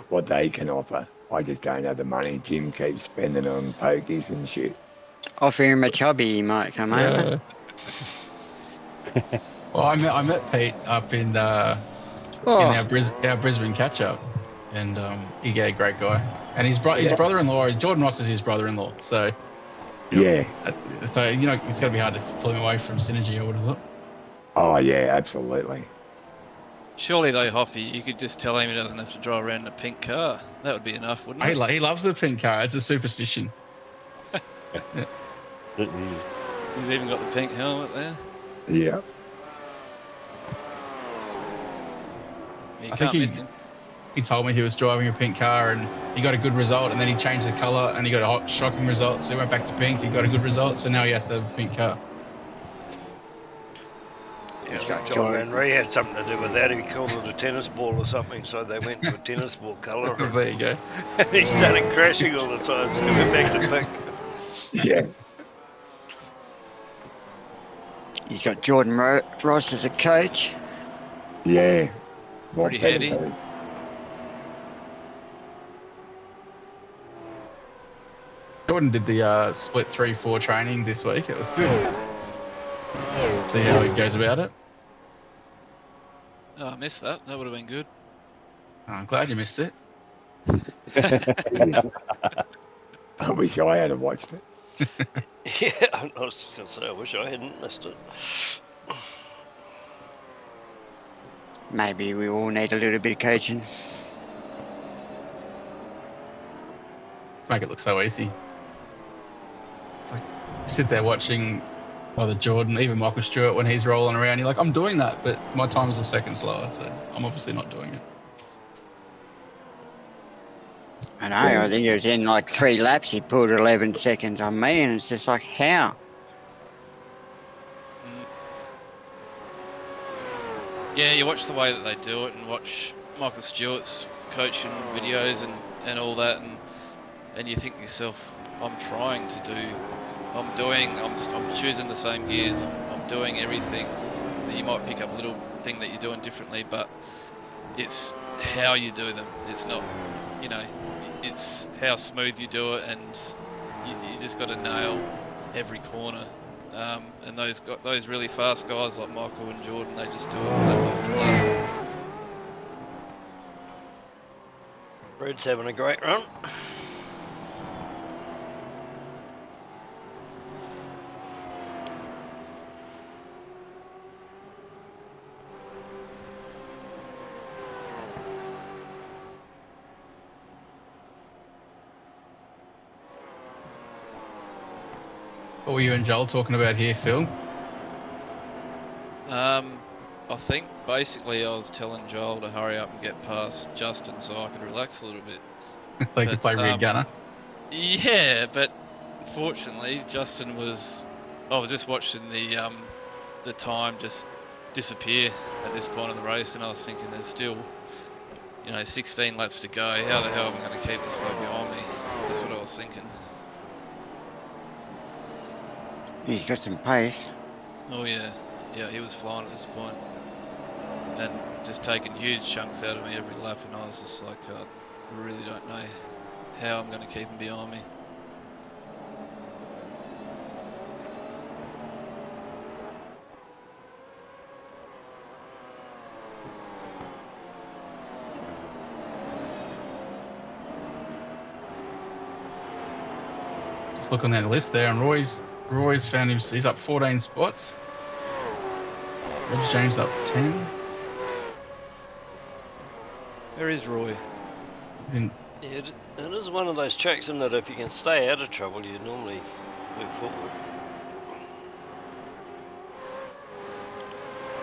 what they can offer. I just don't have the money. Jim keeps spending on pokies and shit. Offer him a chubby, he might come over. Well, I met Pete up in our Brisbane catch up, and he's a great guy. And his brother-in-law, Jordan Ross, is his brother-in-law. So yeah, so you know it's going to be hard to pull him away from Synergy, I would have thought. Oh yeah, absolutely. Surely though, Hoffy, you could just tell him he doesn't have to drive around in a pink car. That would be enough, wouldn't it? He loves the pink car. It's a superstition. He's even got the pink helmet there. Yeah. I think he told me he was driving a pink car and he got a good result, and then he changed the colour and he got a shocking result. So he went back to pink. He got a good result. So now he has to have a pink car. Yeah, John Henry had something to do with that. He called it a tennis ball or something, so they went to a tennis ball colour. There you go. And he started crashing all the time, so he went back to pink. Yeah. He's got Jordan Ross as a coach. Yeah. Pretty handy. Jordan did the split 3-4 training this week. It was good. See how he goes about it. Oh, I missed that. That would have been good. Oh, I'm glad you missed it. I wish I had watched it. Yeah, I was just going to say, I wish I hadn't missed it. Maybe we all need a little bit of coaching. Make it look so easy. It's like, sit there watching either Jordan, even Michael Stewart, when he's rolling around, you're like, I'm doing that, but my time's a second slower, so I'm obviously not doing it. I know, I think it was in like 3 laps he pulled 11 seconds on me, and it's just like, how? Yeah, you watch the way that they do it and watch Michael Stewart's coaching videos and all that, and you think to yourself, I'm trying to do, I'm choosing the same gears, I'm doing everything. You might pick up a little thing that you're doing differently, but it's how you do them. It's not, it's how smooth you do it, and you just got to nail every corner. And those really fast guys like Michael and Jordan, they just do it lap after lap. Red's having a great run. What were you and Joel talking about here, Phil? I think basically I was telling Joel to hurry up and get past Justin so I could relax a little bit. So you could play rear gunner. Yeah, but unfortunately Justin I was just watching the time just disappear at this point of the race, and I was thinking there's still 16 laps to go. How the hell am I going to keep this bloke behind me? That's what I was thinking. He's got some pace. Oh yeah, he was flying at this point, and just taking huge chunks out of me every lap, and I was just like, I really don't know how I'm going to keep him behind me. Just look on that list there, and Roy's found him. He's up 14 spots. Reg James up 10. Where is Roy? He's in. Yeah, it is one of those tracks in that if you can stay out of trouble, you normally move forward.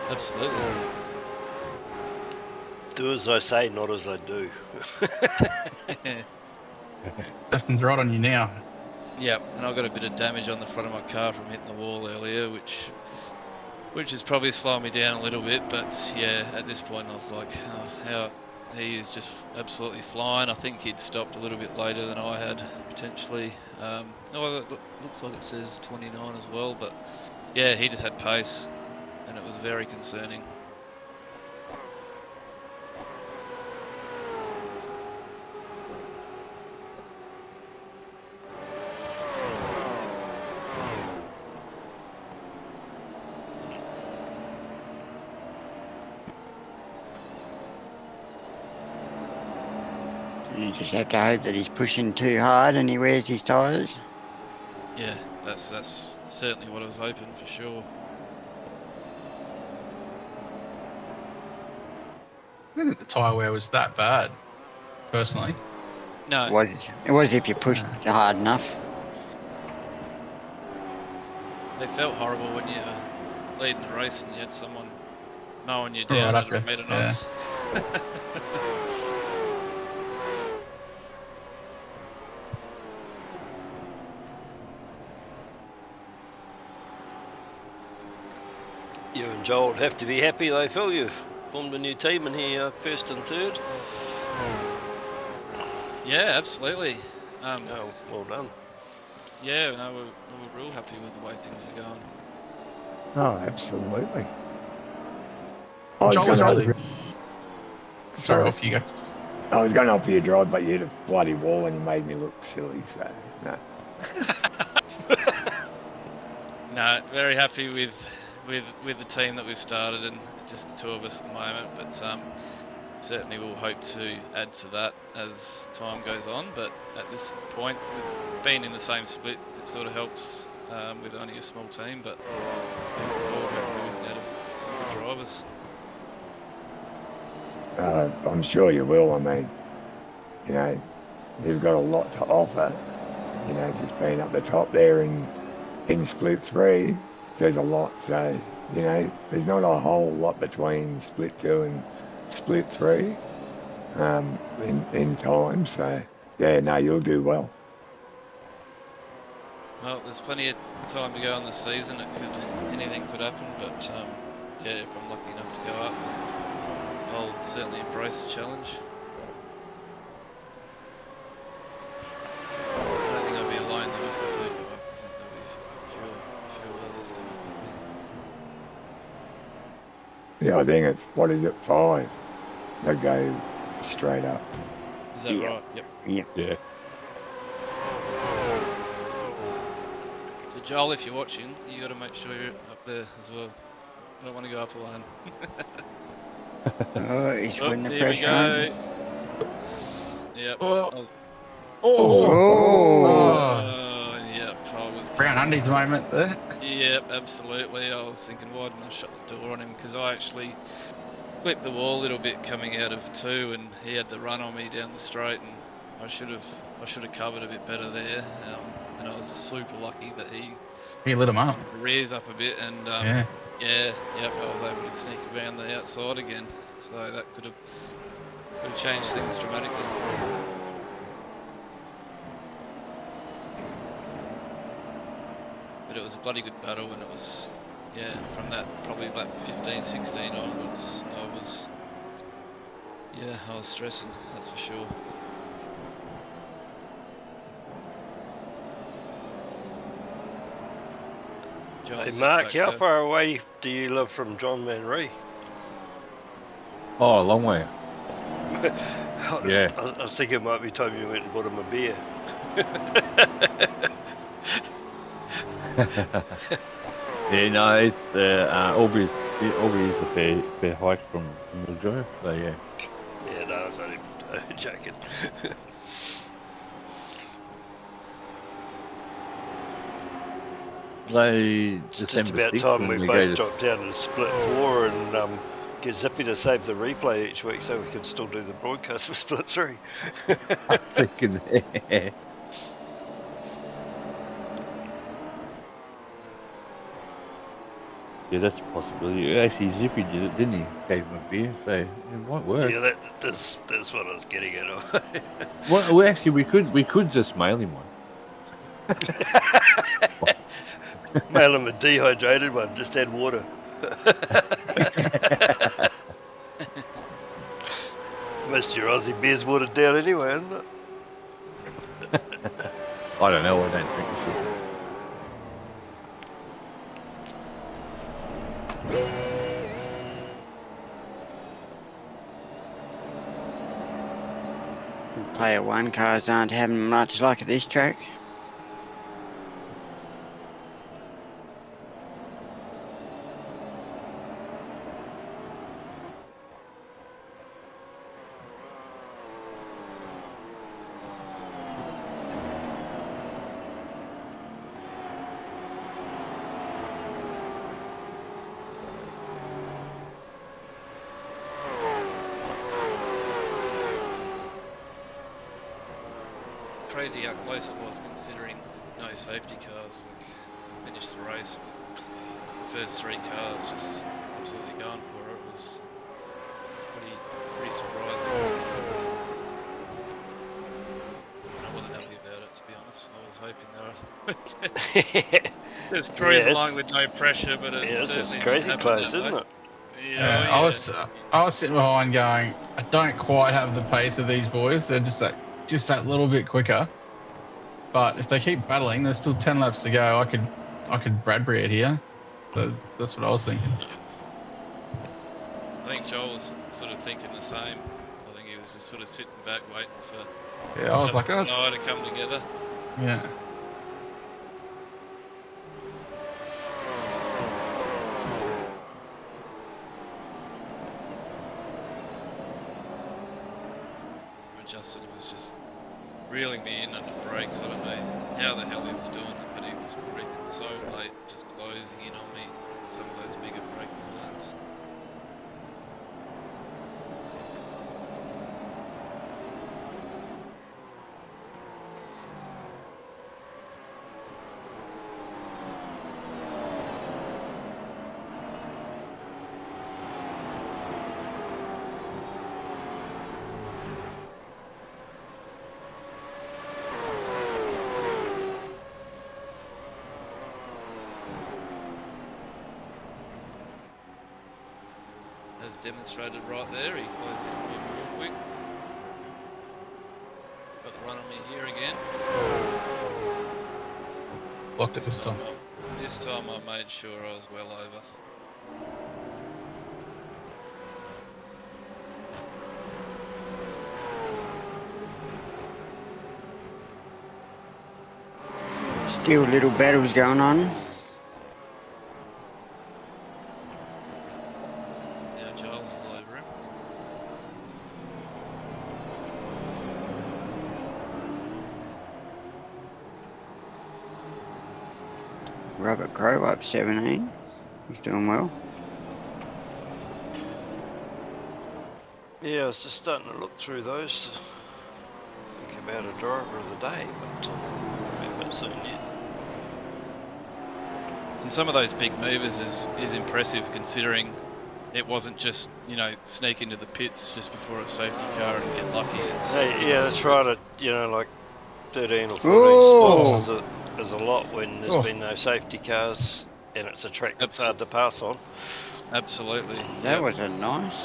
Absolutely. Do as I say, not as I do. Justin's right on you now. Yep, and I got a bit of damage on the front of my car from hitting the wall earlier, which is probably slowing me down a little bit. But yeah, at this point I was like, how he is just absolutely flying. I think he'd stopped a little bit later than I had potentially. No, it looks like it says 29 as well. But yeah, he just had pace, and it was very concerning. You just have to hope that he's pushing too hard and he wears his tyres. Yeah, that's certainly what I was hoping for sure. I didn't think the tyre wear was that bad, personally. No. It was if you pushed hard enough. They felt horrible when you were leading the race and you had someone mowing you Right down up at there, a metre yeah. knots. You and Joel would have to be happy though, Phil. You've formed a new team and here first and third. Yeah, absolutely. Oh, well done. Yeah, no, we're real happy with the way things are going. Oh, absolutely. I was Joel going was really. to Sorry, off you go. I was going to offer you a drive, but you hit a bloody wall and you made me look silly. So no. No, very happy with the team that we've started, and just the two of us at the moment. But certainly we'll hope to add to that as time goes on. But at this point, with being in the same split, it sort of helps with only a small team. But moving forward, hopefully we can add some good drivers. I'm sure you will. I mean, you've got a lot to offer. Just being up the top there in split 3, there's a lot. So, there's not a whole lot between split 2 and split 3 in time. So, yeah, no, you'll do well. Well, there's plenty of time to go in the season. Anything could happen, but yeah, if I'm lucky enough to go up, I'll certainly embrace the challenge. I don't think I'll be alone though if I do go up. There'll be a few others coming with me. Yeah, I think it's 5? They go straight up. Is that Yeah. right? Yep. Yeah. Yeah. Joel, if you're watching, you got to make sure you're up there as well. I don't want to go up alone. Oh, he's Oh, putting the here we pressure on. go. Yep. Oh. I was, Oh. yep. I was. Brown undies moment there. Yep, absolutely. I was thinking, why didn't I shut the door on him? Because I actually clipped the wall a little bit coming out of 2, and he had the run on me down the straight, and I should have covered a bit better there. And I was super lucky that he He lit him up. rears up a bit, and Yeah. I was able to sneak around the outside again. So that could have changed things dramatically. But it was a bloody good battle, and it was, from that probably lap 15, 16 onwards, I was stressing, that's for sure. Hey Mark, how far away do you live from John Manree? Oh, a long way. Yeah. I was thinking it might be time you went and bought him a beer. Yeah, no, it's Aubrey is a fair hike from Mildura, so yeah. Yeah, no, I was only joking. It's just December about 6th, time when we go both to- dropped down to split 4 and get Zippy to save the replay each week so we can still do the broadcast for split 3. I'm thinking, yeah, that's a possibility. Actually, Zippy did it, didn't he? Gave him a beer, so it might work. Yeah, that's what I was getting at. Well, actually, we could just mail him one. Mail him a dehydrated one, just add water. Most of your Aussie beer's watered down anyway, isn't it? I don't know. I don't think we should. Player 1 cars aren't having much luck at this track. Crazy how close it was considering no safety cars. Like, finished the race with the first 3 cars just absolutely going for it. It was pretty surprising. And I wasn't happy about it, to be honest. I was hoping that there's 3 along with no pressure, but it this is certainly crazy didn't close, happen that isn't way. it? Yeah, I was sitting behind going, I don't quite have the pace of these boys. They're just that little bit quicker. But if they keep battling, there's still 10 laps to go. I could Bradbury it here. So that's what I was thinking. I think Joel was sort of thinking the same. I think he was just sort of sitting back waiting for Yeah, I was like, oh, to come together. yeah. Justin was just reeling me in under brakes. I don't know how the hell he was doing it, but he was braking so late, just closing in on me. Some of those bigger braking lines. As demonstrated right there, he closed in real quick. Got the run on me here again. Blocked it this time. This time I made sure I was well over. Still little battles going on. Yeah, Giles all over him. Robert Crow up 17. He's doing well. Yeah, I was just starting to look through those to think about a driver of the day, but we haven't seen yet. And some of those big movers is impressive considering it wasn't just, you know, sneak into the pits just before a safety car and get lucky. Hey, yeah, that's right. Like 13 or 14 Oh. spots is a lot when there's been no safety cars and it's a track that's hard to pass on. Absolutely. That Yep. was a nice.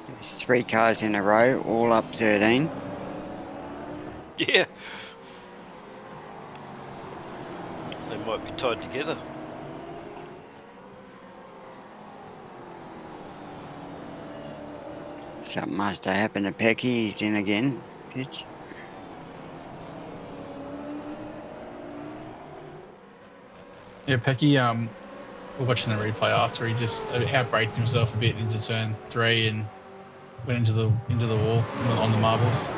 There's 3 cars in a row, all up 13. Yeah. They might be tied together. Something must have happened to Pecky. He's in again. Pitch. Yeah, Pecky, we're watching the replay after, he just outbraked himself a bit into turn 3 and went into the wall on the marbles.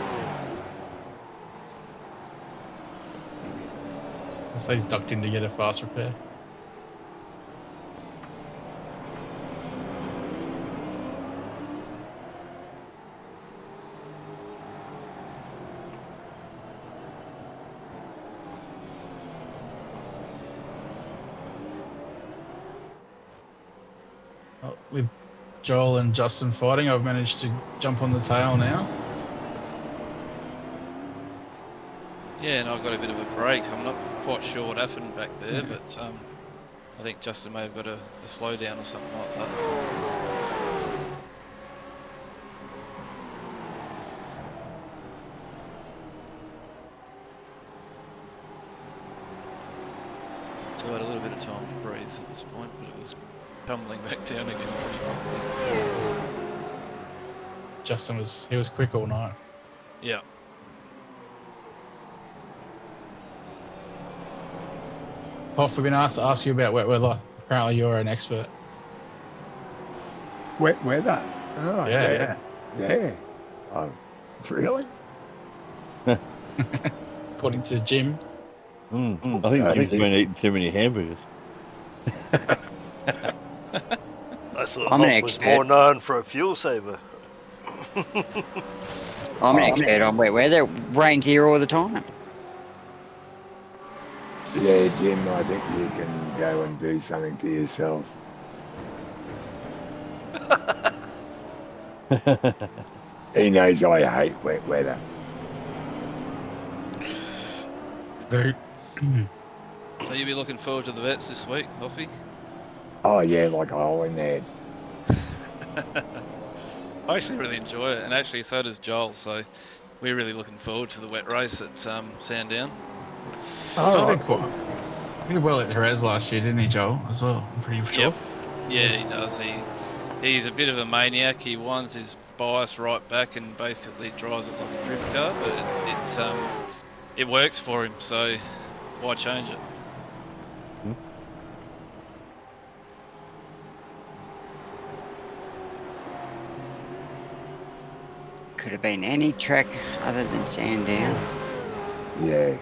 So he's ducked in to get a fast repair. With Joel and Justin fighting, I've managed to jump on the tail now. Yeah, and I got a bit of a break. I'm not quite sure what happened back there, but I think Justin may have got a slowdown or something like that. So I had a little bit of time to breathe at this point, but it was tumbling back down again pretty quickly. Justin was quick all night. Yeah. Hoff, we've been asked to ask you about wet weather. Apparently you're an expert. Wet weather. Oh, Yeah. Oh, really? According to Jim. I think Jim's been eating too many hamburgers. I thought I'm an Hoff was expert. more known for a fuel saver. I'm an expert on wet weather. It rains here all the time. Yeah, Jim, I think you can go and do something to yourself. He knows I hate wet weather. Dude. So you'll be looking forward to the vets this week, Hoffy? Oh, yeah, like a hole in there. I actually really enjoy it, and actually so does Joel, so we're really looking forward to the wet race at Sandown. Oh, He did well at Jerez last year, didn't he, Joel, as well? I'm pretty sure. Yep. Yeah, he does. He's a bit of a maniac. He winds his bias right back and basically drives it like a drift car, but it works for him, so why change it? Could have been any track other than Sandown. yeah.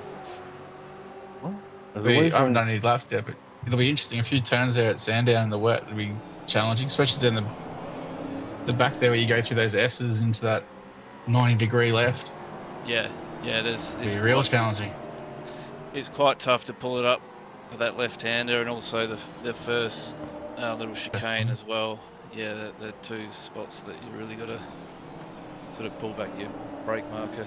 I haven't done any laps yet, but it'll be interesting. A few turns there at Sandown in the wet will be challenging, especially down the back there where you go through those S's into that 90-degree left. Yeah, It'll be real challenging. It's quite tough to pull it up for that left-hander, and also the first little chicane as well. Yeah, the 2 spots that you really got to pull back your brake marker.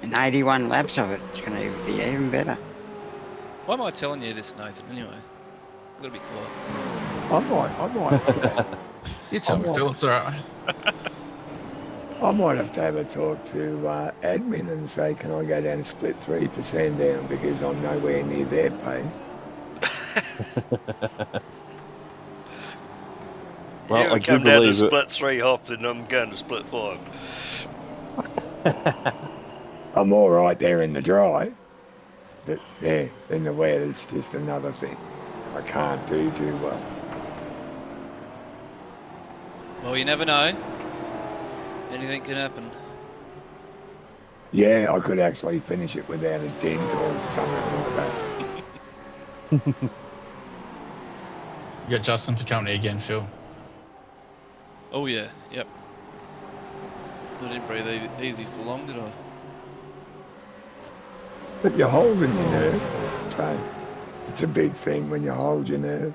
And 81 laps of it. It's going to be even better. Why am I telling you this, Nathan? Anyway, I've got to be quiet. I might. You tell me, Phil, it's alright. I might have to have a talk to admin and say, can I go down and split 3% down because I'm nowhere near their pace. Well, Yeah, I we do come down to believe it. split 3 hop, then I'm going to split 5. I'm all right there in the dry, but yeah, in the wet, it's just another thing I can't do too well. Well, you never know. Anything can happen. Yeah, I could actually finish it without a dent or something like that. You got Justin for company again, Phil. Oh yeah, yep. I didn't breathe easy for long, did I? But you're holding your nerve, so it's a big thing when you hold your nerve.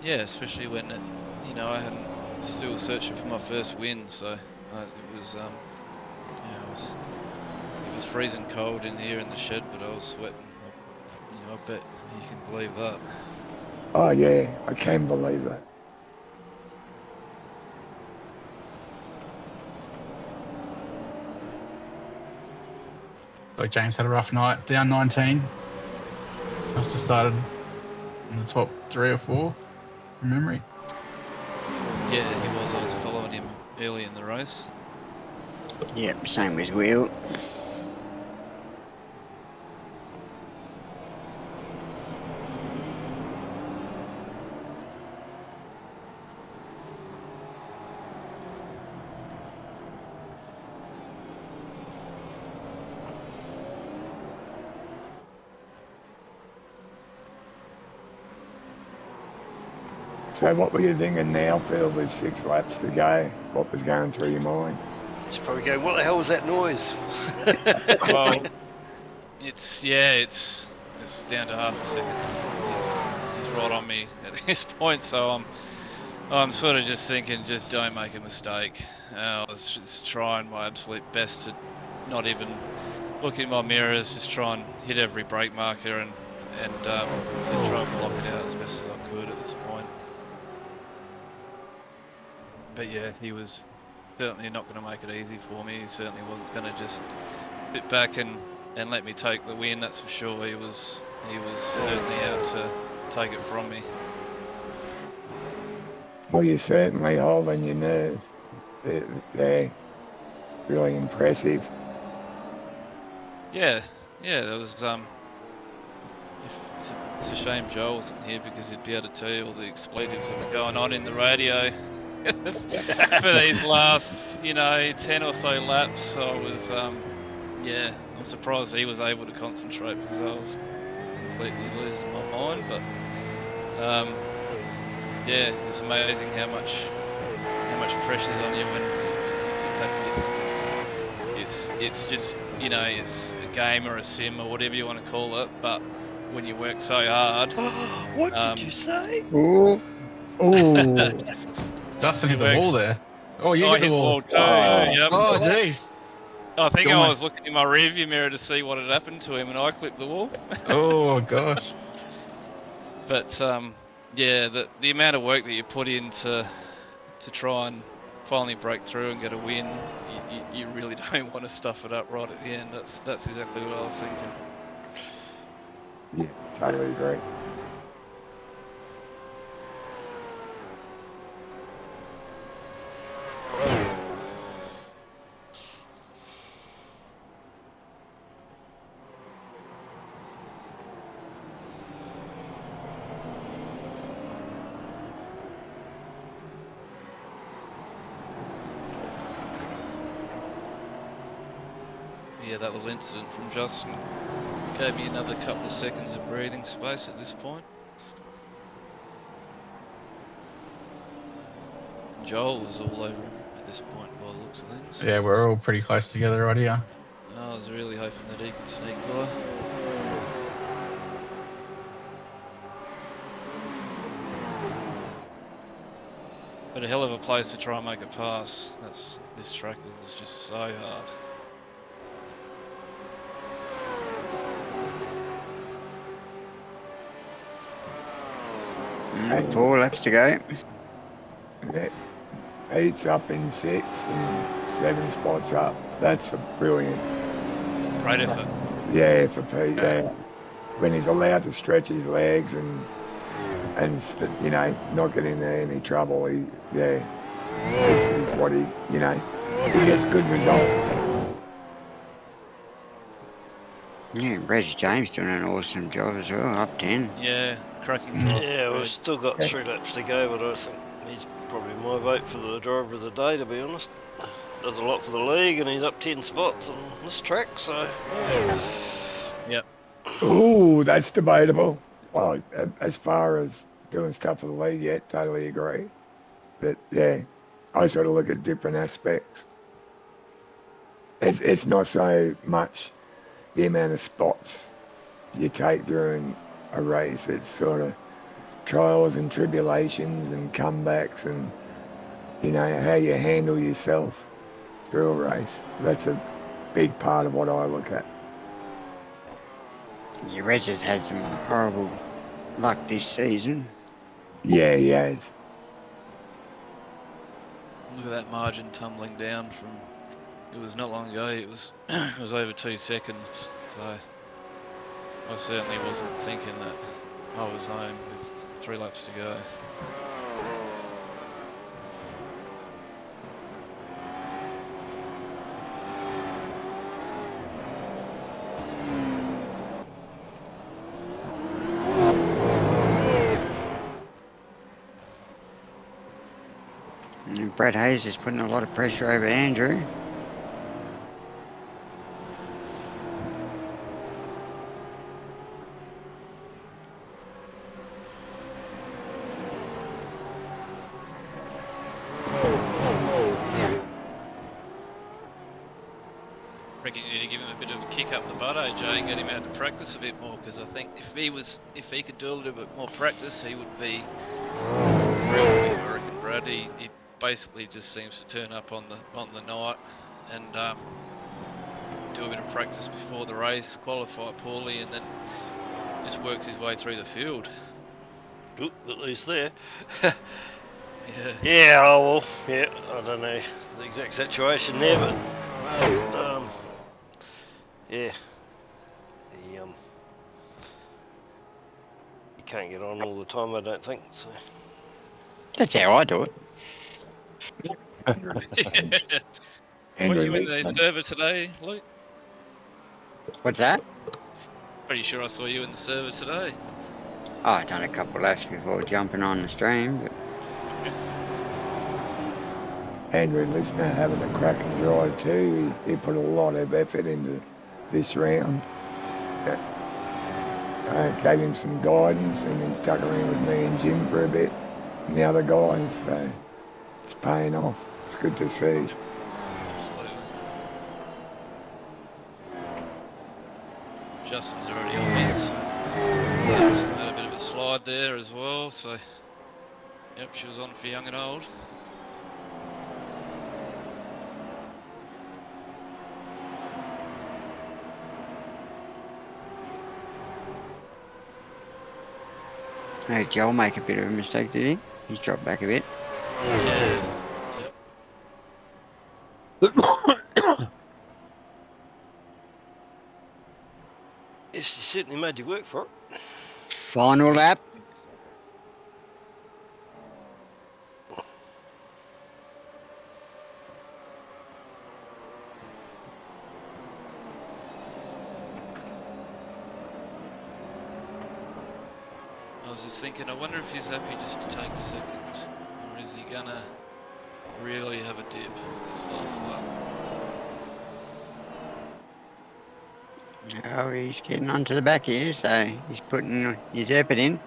Yeah, especially when I hadn't still searching for my first win, so it was it was freezing cold in here in the shed, but I was sweating. I bet you can believe that. Oh yeah, I can believe that. Like James had a rough night, down 19. Must have started in the top 3 or 4 from memory. Yeah, he was. I was following him early in the race. Yep, same with Will. So what were you thinking now, Phil, with 6 laps to go? What was going through your mind? It's probably going, what the hell was that noise? Well, it's down to half a second. He's right on me at this point, so I'm sort of just thinking, just don't make a mistake. I was just trying my absolute best to not even look in my mirrors, just try and hit every brake marker and just try and block it out as best as I could at this point. But yeah, he was certainly not going to make it easy for me. He certainly wasn't going to just sit back and let me take the win, that's for sure. He was certainly out to take it from me. Well, you're certainly holding your nerve. They're really impressive. Yeah, there was it's a shame Joel wasn't here because he'd be able to tell you all the expletives that were going on in the radio for these last 10 or so laps. So I was I'm surprised he was able to concentrate because I was completely losing my mind. But it's amazing how much pressure's on you when you sit back and you think it's just it's a game or a sim or whatever you want to call it, but when you work so hard. What did you say? Ooh. Oh, Justin hit the wall there. Oh, you hit the hit wall. too. Oh. Yep. Oh, jeez. I think You I was almost- looking in my rearview mirror to see what had happened to him, and I clipped the wall. Oh, gosh. But the amount of work that you put in to try and finally break through and get a win, you really don't want to stuff it up right at the end. That's exactly what I was thinking. yeah, totally agree. Yeah, that little incident from Justin gave me another couple of seconds of breathing space at this point. Joel was all over him at this point by the looks of things. Yeah, we're all pretty close together right here. I was really hoping that he could sneak by. But a hell of a place to try and make a pass. This track is just so hard. Hey. 4 laps to go. Yeah. Pete's up in 6 and 7 spots up. That's a brilliant. Great effort. Yeah, for Pete. Yeah, when he's allowed to stretch his legs and you know, not get in there any trouble. This is what he gets good results. Yeah, Reg James doing an awesome job as well, up 10. Yeah, cracking job. Yeah, we've Reg. still got Yeah. 3 laps to go, but I think he's probably my vote for the driver of the day, to be honest. Does a lot for the league, and he's up 10 spots on this track, so... Yep. Ooh, that's debatable. Well, as far as doing stuff for the league, yeah, totally agree. But yeah, I sort of look at different aspects. It's not so much the amount of spots you take during a race. It's sort of trials and tribulations and comebacks and, you know, how you handle yourself through a race. That's a big part of what I look at. Yeah, Reg has had some horrible luck this season. Yeah, he has. Look at that margin tumbling down from. It was not long ago. It was it was over 2 seconds. So I certainly wasn't thinking that I was home with 3 laps to go. And Brad Hayes is putting a lot of pressure over Andrew. I reckon you need to give him a bit of a kick up the butt, AJ, and get him out to practice a bit more. Because I think if he could do a little bit more practice, he would be real quick. I reckon, Brad. He basically just seems to turn up on the night and do a bit of practice before the race, qualify poorly, and then just works his way through the field. Oop, at least there. Yeah. Yeah, oh well, yeah, I don't know the exact situation there, but yeah, you can't get on all the time, I don't think. So That's how I do it. Were Andrew you in the Liston. server today, Luke? What's that? Pretty sure I saw you in the server today. Oh, I've done a couple laps before jumping on the stream, but Andrew Listener having a cracking drive too. He put a lot of effort into this round. Gave him some guidance and he stuck around with me and Jim for a bit and the other guys. So it's paying off. It's good to see. Absolutely. Justin's already on me. So had a bit of a slide there as well. So, yep, she was on for young and old. hey, Joel make a bit of a mistake, did he? He's dropped back a bit. Yeah. yes, you certainly made you work for it. Final lap. I was just thinking, I wonder if he's happy just to take second, or is he gonna really have a dip this last lap? Oh, he's getting onto the back here, so he's putting his effort in.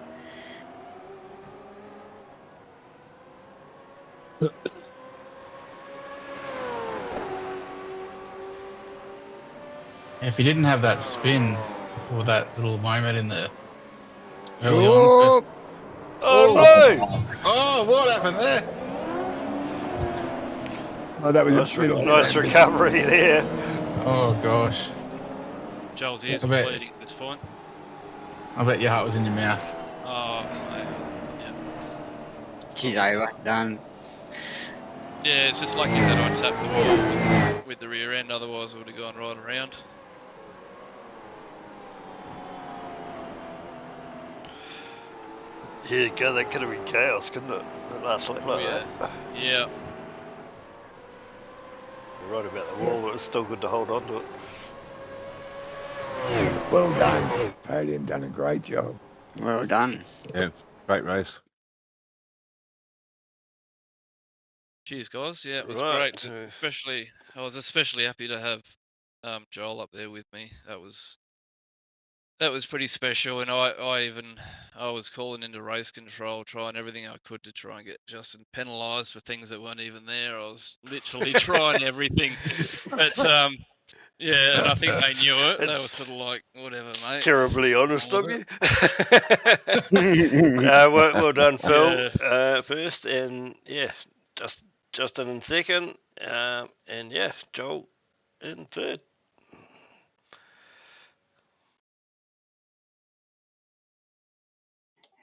If he didn't have that spin or that little moment in the early Oh, on. Oh no! Oh, what happened there? Oh, that was Nice, a little nice recovery there. Oh gosh. Joel's ears I are bet. bleeding at this point. I bet your heart was in your mouth. Oh, okay. Yeah. she's over, done. Yeah, it's just lucky that I tapped the wall with the rear end, otherwise it would have gone right around. Yeah, God, that could have been chaos, couldn't it? The last lap like yeah. that. Yeah. You're right about the wall, but it's still good to hold on to it. Well done. Podium done a great job. Well done. Yeah, great race. Cheers, guys. Yeah, it was Right, great. so- Especially, I was especially happy to have Joel up there with me. That was pretty special. And I was calling into race control, trying everything I could to try and get Justin penalised for things that weren't even there. I was literally trying everything. But yeah, and I think they knew it. They were It's- sort of like, whatever, mate. Terribly honest All of of you. Well done, Phil. First, and yeah, Justin in second, and yeah, Joel in third.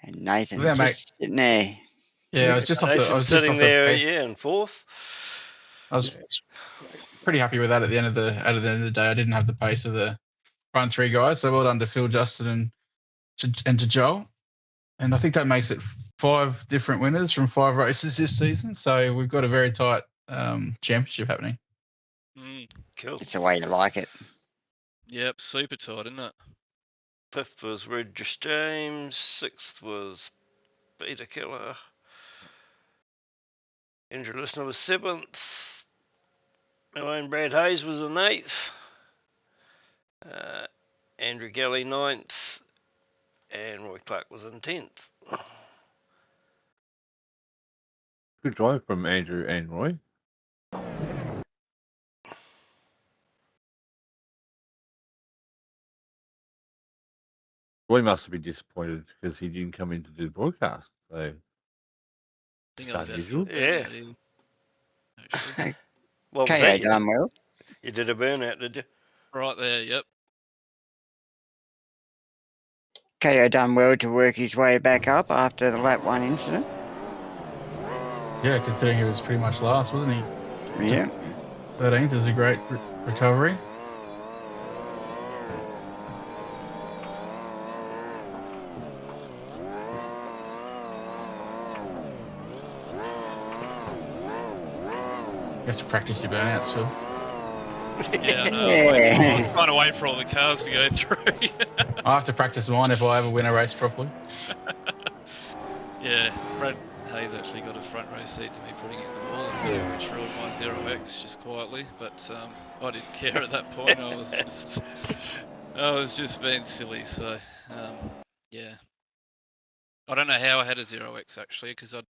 And Nathan Yeah, mate. just sitting there. Yeah, I was just off the. I Nathan was just sitting off the there, pace. yeah, in fourth. I was pretty happy with that at the end of the day. I didn't have the pace of the front three guys, so well done to Phil, Justin, and to Joel. And I think that makes it 5 different winners from 5 races this season. So we've got a very tight championship happening. Cool. It's the way you like it. Yep, super tight, isn't it? Fifth was Regis James. Sixth was Peter Keller. Andrew Listener was seventh. My own Brad Hayes was in eighth. Andrew Galley ninth. And Roy Clark was in 10th. Good drive from Andrew and Roy. Roy must have been disappointed because he didn't come in to do the broadcast. So, I think I was about to unusual. put Yeah. that in, actually. What was KO that? done well. You did a burnout, did you? Right there, yep. KO done well to work his way back up after the lap 1 incident. Yeah, considering he was pretty much last, wasn't he? Yeah. 13th is a great recovery. You have to practice your burnouts, Phil. Yeah, I know. Yeah. I was trying to wait for all the cars to go through. I have to practice mine if I ever win a race properly. Yeah, Brad Hayes actually got a front row seat to me putting it in the wall and getting rid my 0x just quietly, but I didn't care at that point. I was just being silly. So yeah, I don't know how I had a 0x actually, because I'd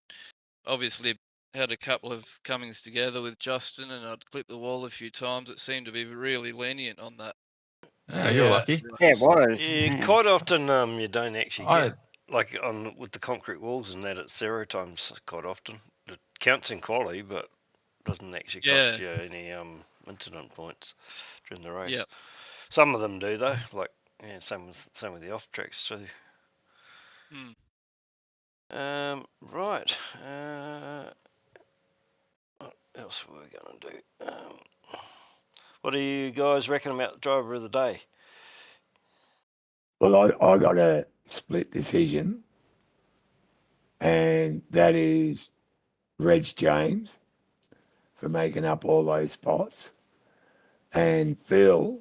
obviously had a couple of comings together with Justin, and I'd clipped the wall a few times. It seemed to be really lenient on that. Yeah, you're lucky. Yeah, it was. Yeah, Yeah. quite often you don't actually I- get, like with the concrete walls and that, it's 0 times quite often. It counts in quality, but doesn't actually cost you any incident points during the race. Yep. Some of them do though, like yeah, same with the off tracks too. Right. What else were we gonna do? What do you guys reckon about the driver of the day? Well, I got a split decision, and that is Reg James for making up all those spots, and Phil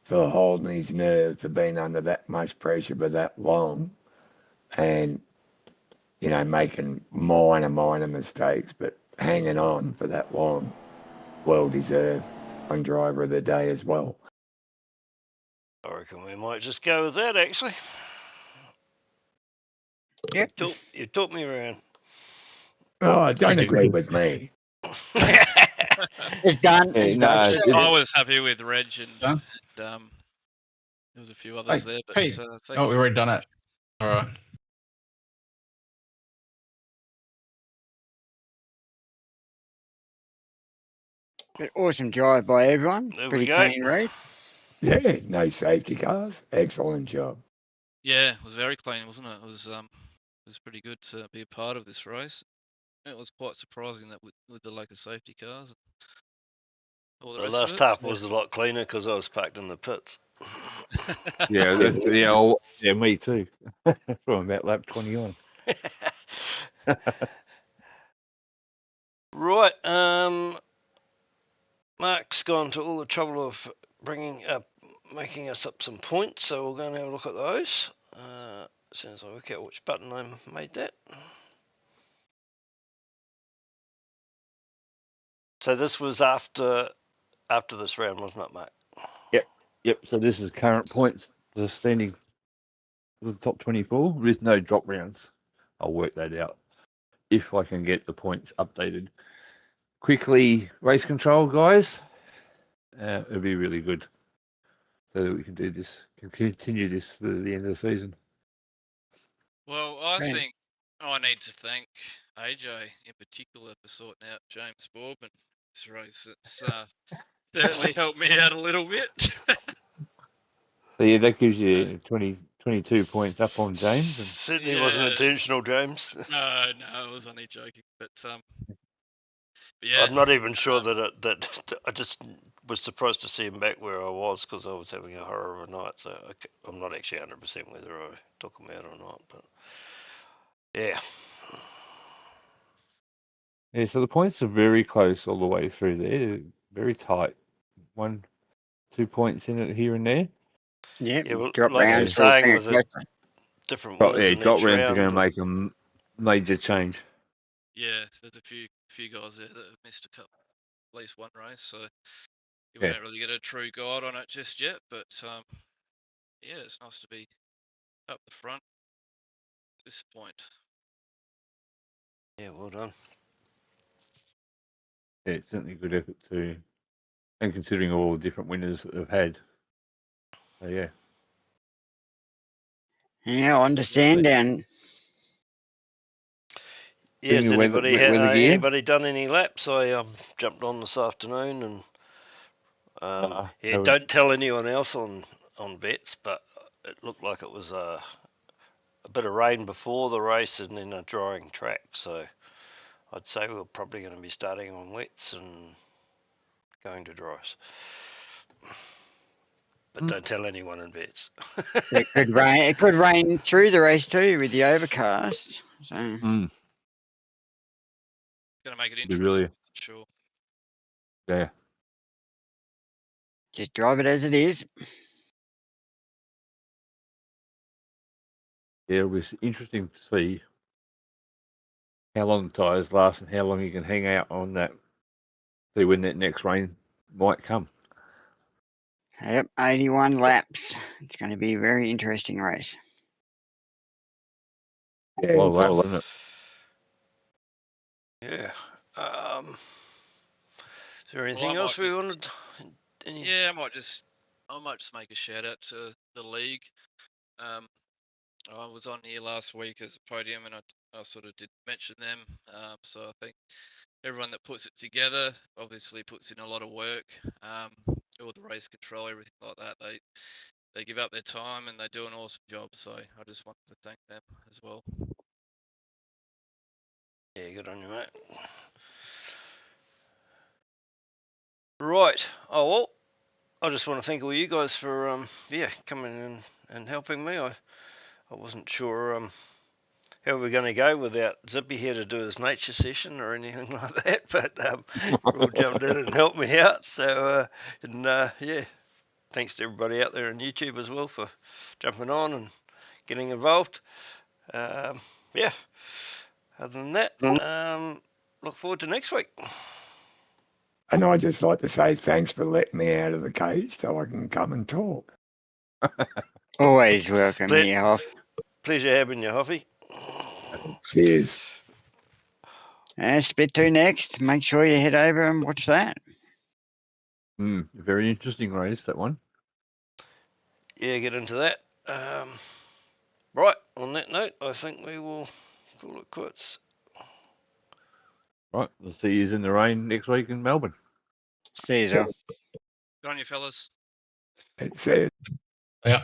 for holding his nerve, for being under that much pressure for that long, and making minor mistakes, but hanging on for that long. Well deserved on driver of the day as well. I reckon we might just go with that actually. Yep. You taught me around. Oh, don't Okay. agree with me. It's done. Yeah, It's no, done. I was happy with Reg and Done? there was a few others there, but Hey, thank oh, we've you. already done it. All right. Awesome drive by everyone. There we Pretty go. clean race. Yeah, no safety cars. Excellent job. Yeah, it was very clean, wasn't it? It was pretty good to be a part of this race. It was quite surprising that with the lack of safety cars. All the The rest last of it. half was a lot cleaner because I was parked in the pits. Yeah, me too. From about lap 20 on. Right. Mark's gone to all the trouble of making us up some points, so we're going to have a look at those. As soon as I work out which button I made that. So this was after this round, wasn't it, Mark? Yep. So this is current points. The standing for the top 24 with no drop rounds. I'll work that out if I can get the points updated quickly. Race control, guys. It'll be really good so that we can do this, can continue this to the end of the season. Well, I Great. think I need to thank AJ in particular for sorting out James Borbin this race. It's certainly helped me out a little bit. So yeah, that gives you 22 points up on James. And Certainly wasn't intentional, James. No, I was only joking. But yeah. I'm not even sure that I just was surprised to see him back where I was because I was having a horror of a night. So I'm not actually 100% whether I took him out or not. But yeah. yeah, so the points are very close all the way through there. They're very tight. 1-2 points in it here and there. Yep. Yeah, well, Drop like you were rounds. saying, with it, different winners in Drop each rounds are going to round. make a major change. Yeah, there's a few guys there that have missed a couple, at least one race, so we Yeah. don't really get a true guide on it just yet. But yeah, it's nice to be up the front at this point. Yeah, well done. Yeah, it's certainly a good effort too, and considering all the different winners that they've had. So yeah. Yeah, on to Sandown. Yeah, has Speaking of anybody, weather gear? anybody done any laps? I jumped on this afternoon and yeah, no. don't tell anyone else on bets, but it looked like it was a bit of rain before the race and then a drying track. So I'd say we're probably going to be starting on wets and going to dries. But don't tell anyone in bets. It could rain. It could rain through the race too with the overcast. So Gonna make it Be interesting, really, sure. yeah. just drive it as it is. Yeah, it was interesting to see how long the tyres last and how long you can hang out on that. See when that next rain might come. Yep, 81 laps. It's going to be a very interesting race. Yeah, Well, it's- isn't it? Yeah. Is there anything Well, I else might we just- wanted? Any... Yeah, I might just make a shout out to the league. I was on here last week as a podium, and I sort of did mention them. So I think everyone that puts it together obviously puts in a lot of work. All the race control, everything like that. They give up their time and they do an awesome job. So I just wanted to thank them as well. Yeah, good on you, mate. Right. Oh well, I just want to thank all you guys for coming in and helping me. I wasn't sure how we're going to go without Zippy here to do his nature session or anything like that, but you all jumped in and helped me out. So yeah, thanks to everybody out there on YouTube as well for jumping on and getting involved. Yeah. Other than that, look forward to next week. and I'd just like to say thanks for letting me out of the cage so I can come and talk. Always welcome Let- here, Hoff. Pleasure having you, Hoffy. Cheers. Split 2 next. Make sure you head over and watch that. Very interesting race, that one. Yeah, get into that. Right, on that note, I think we will call it quits. Right, we'll see you in the rain next week in Melbourne. See you, Zell. Good on you, fellas. It says. Yeah.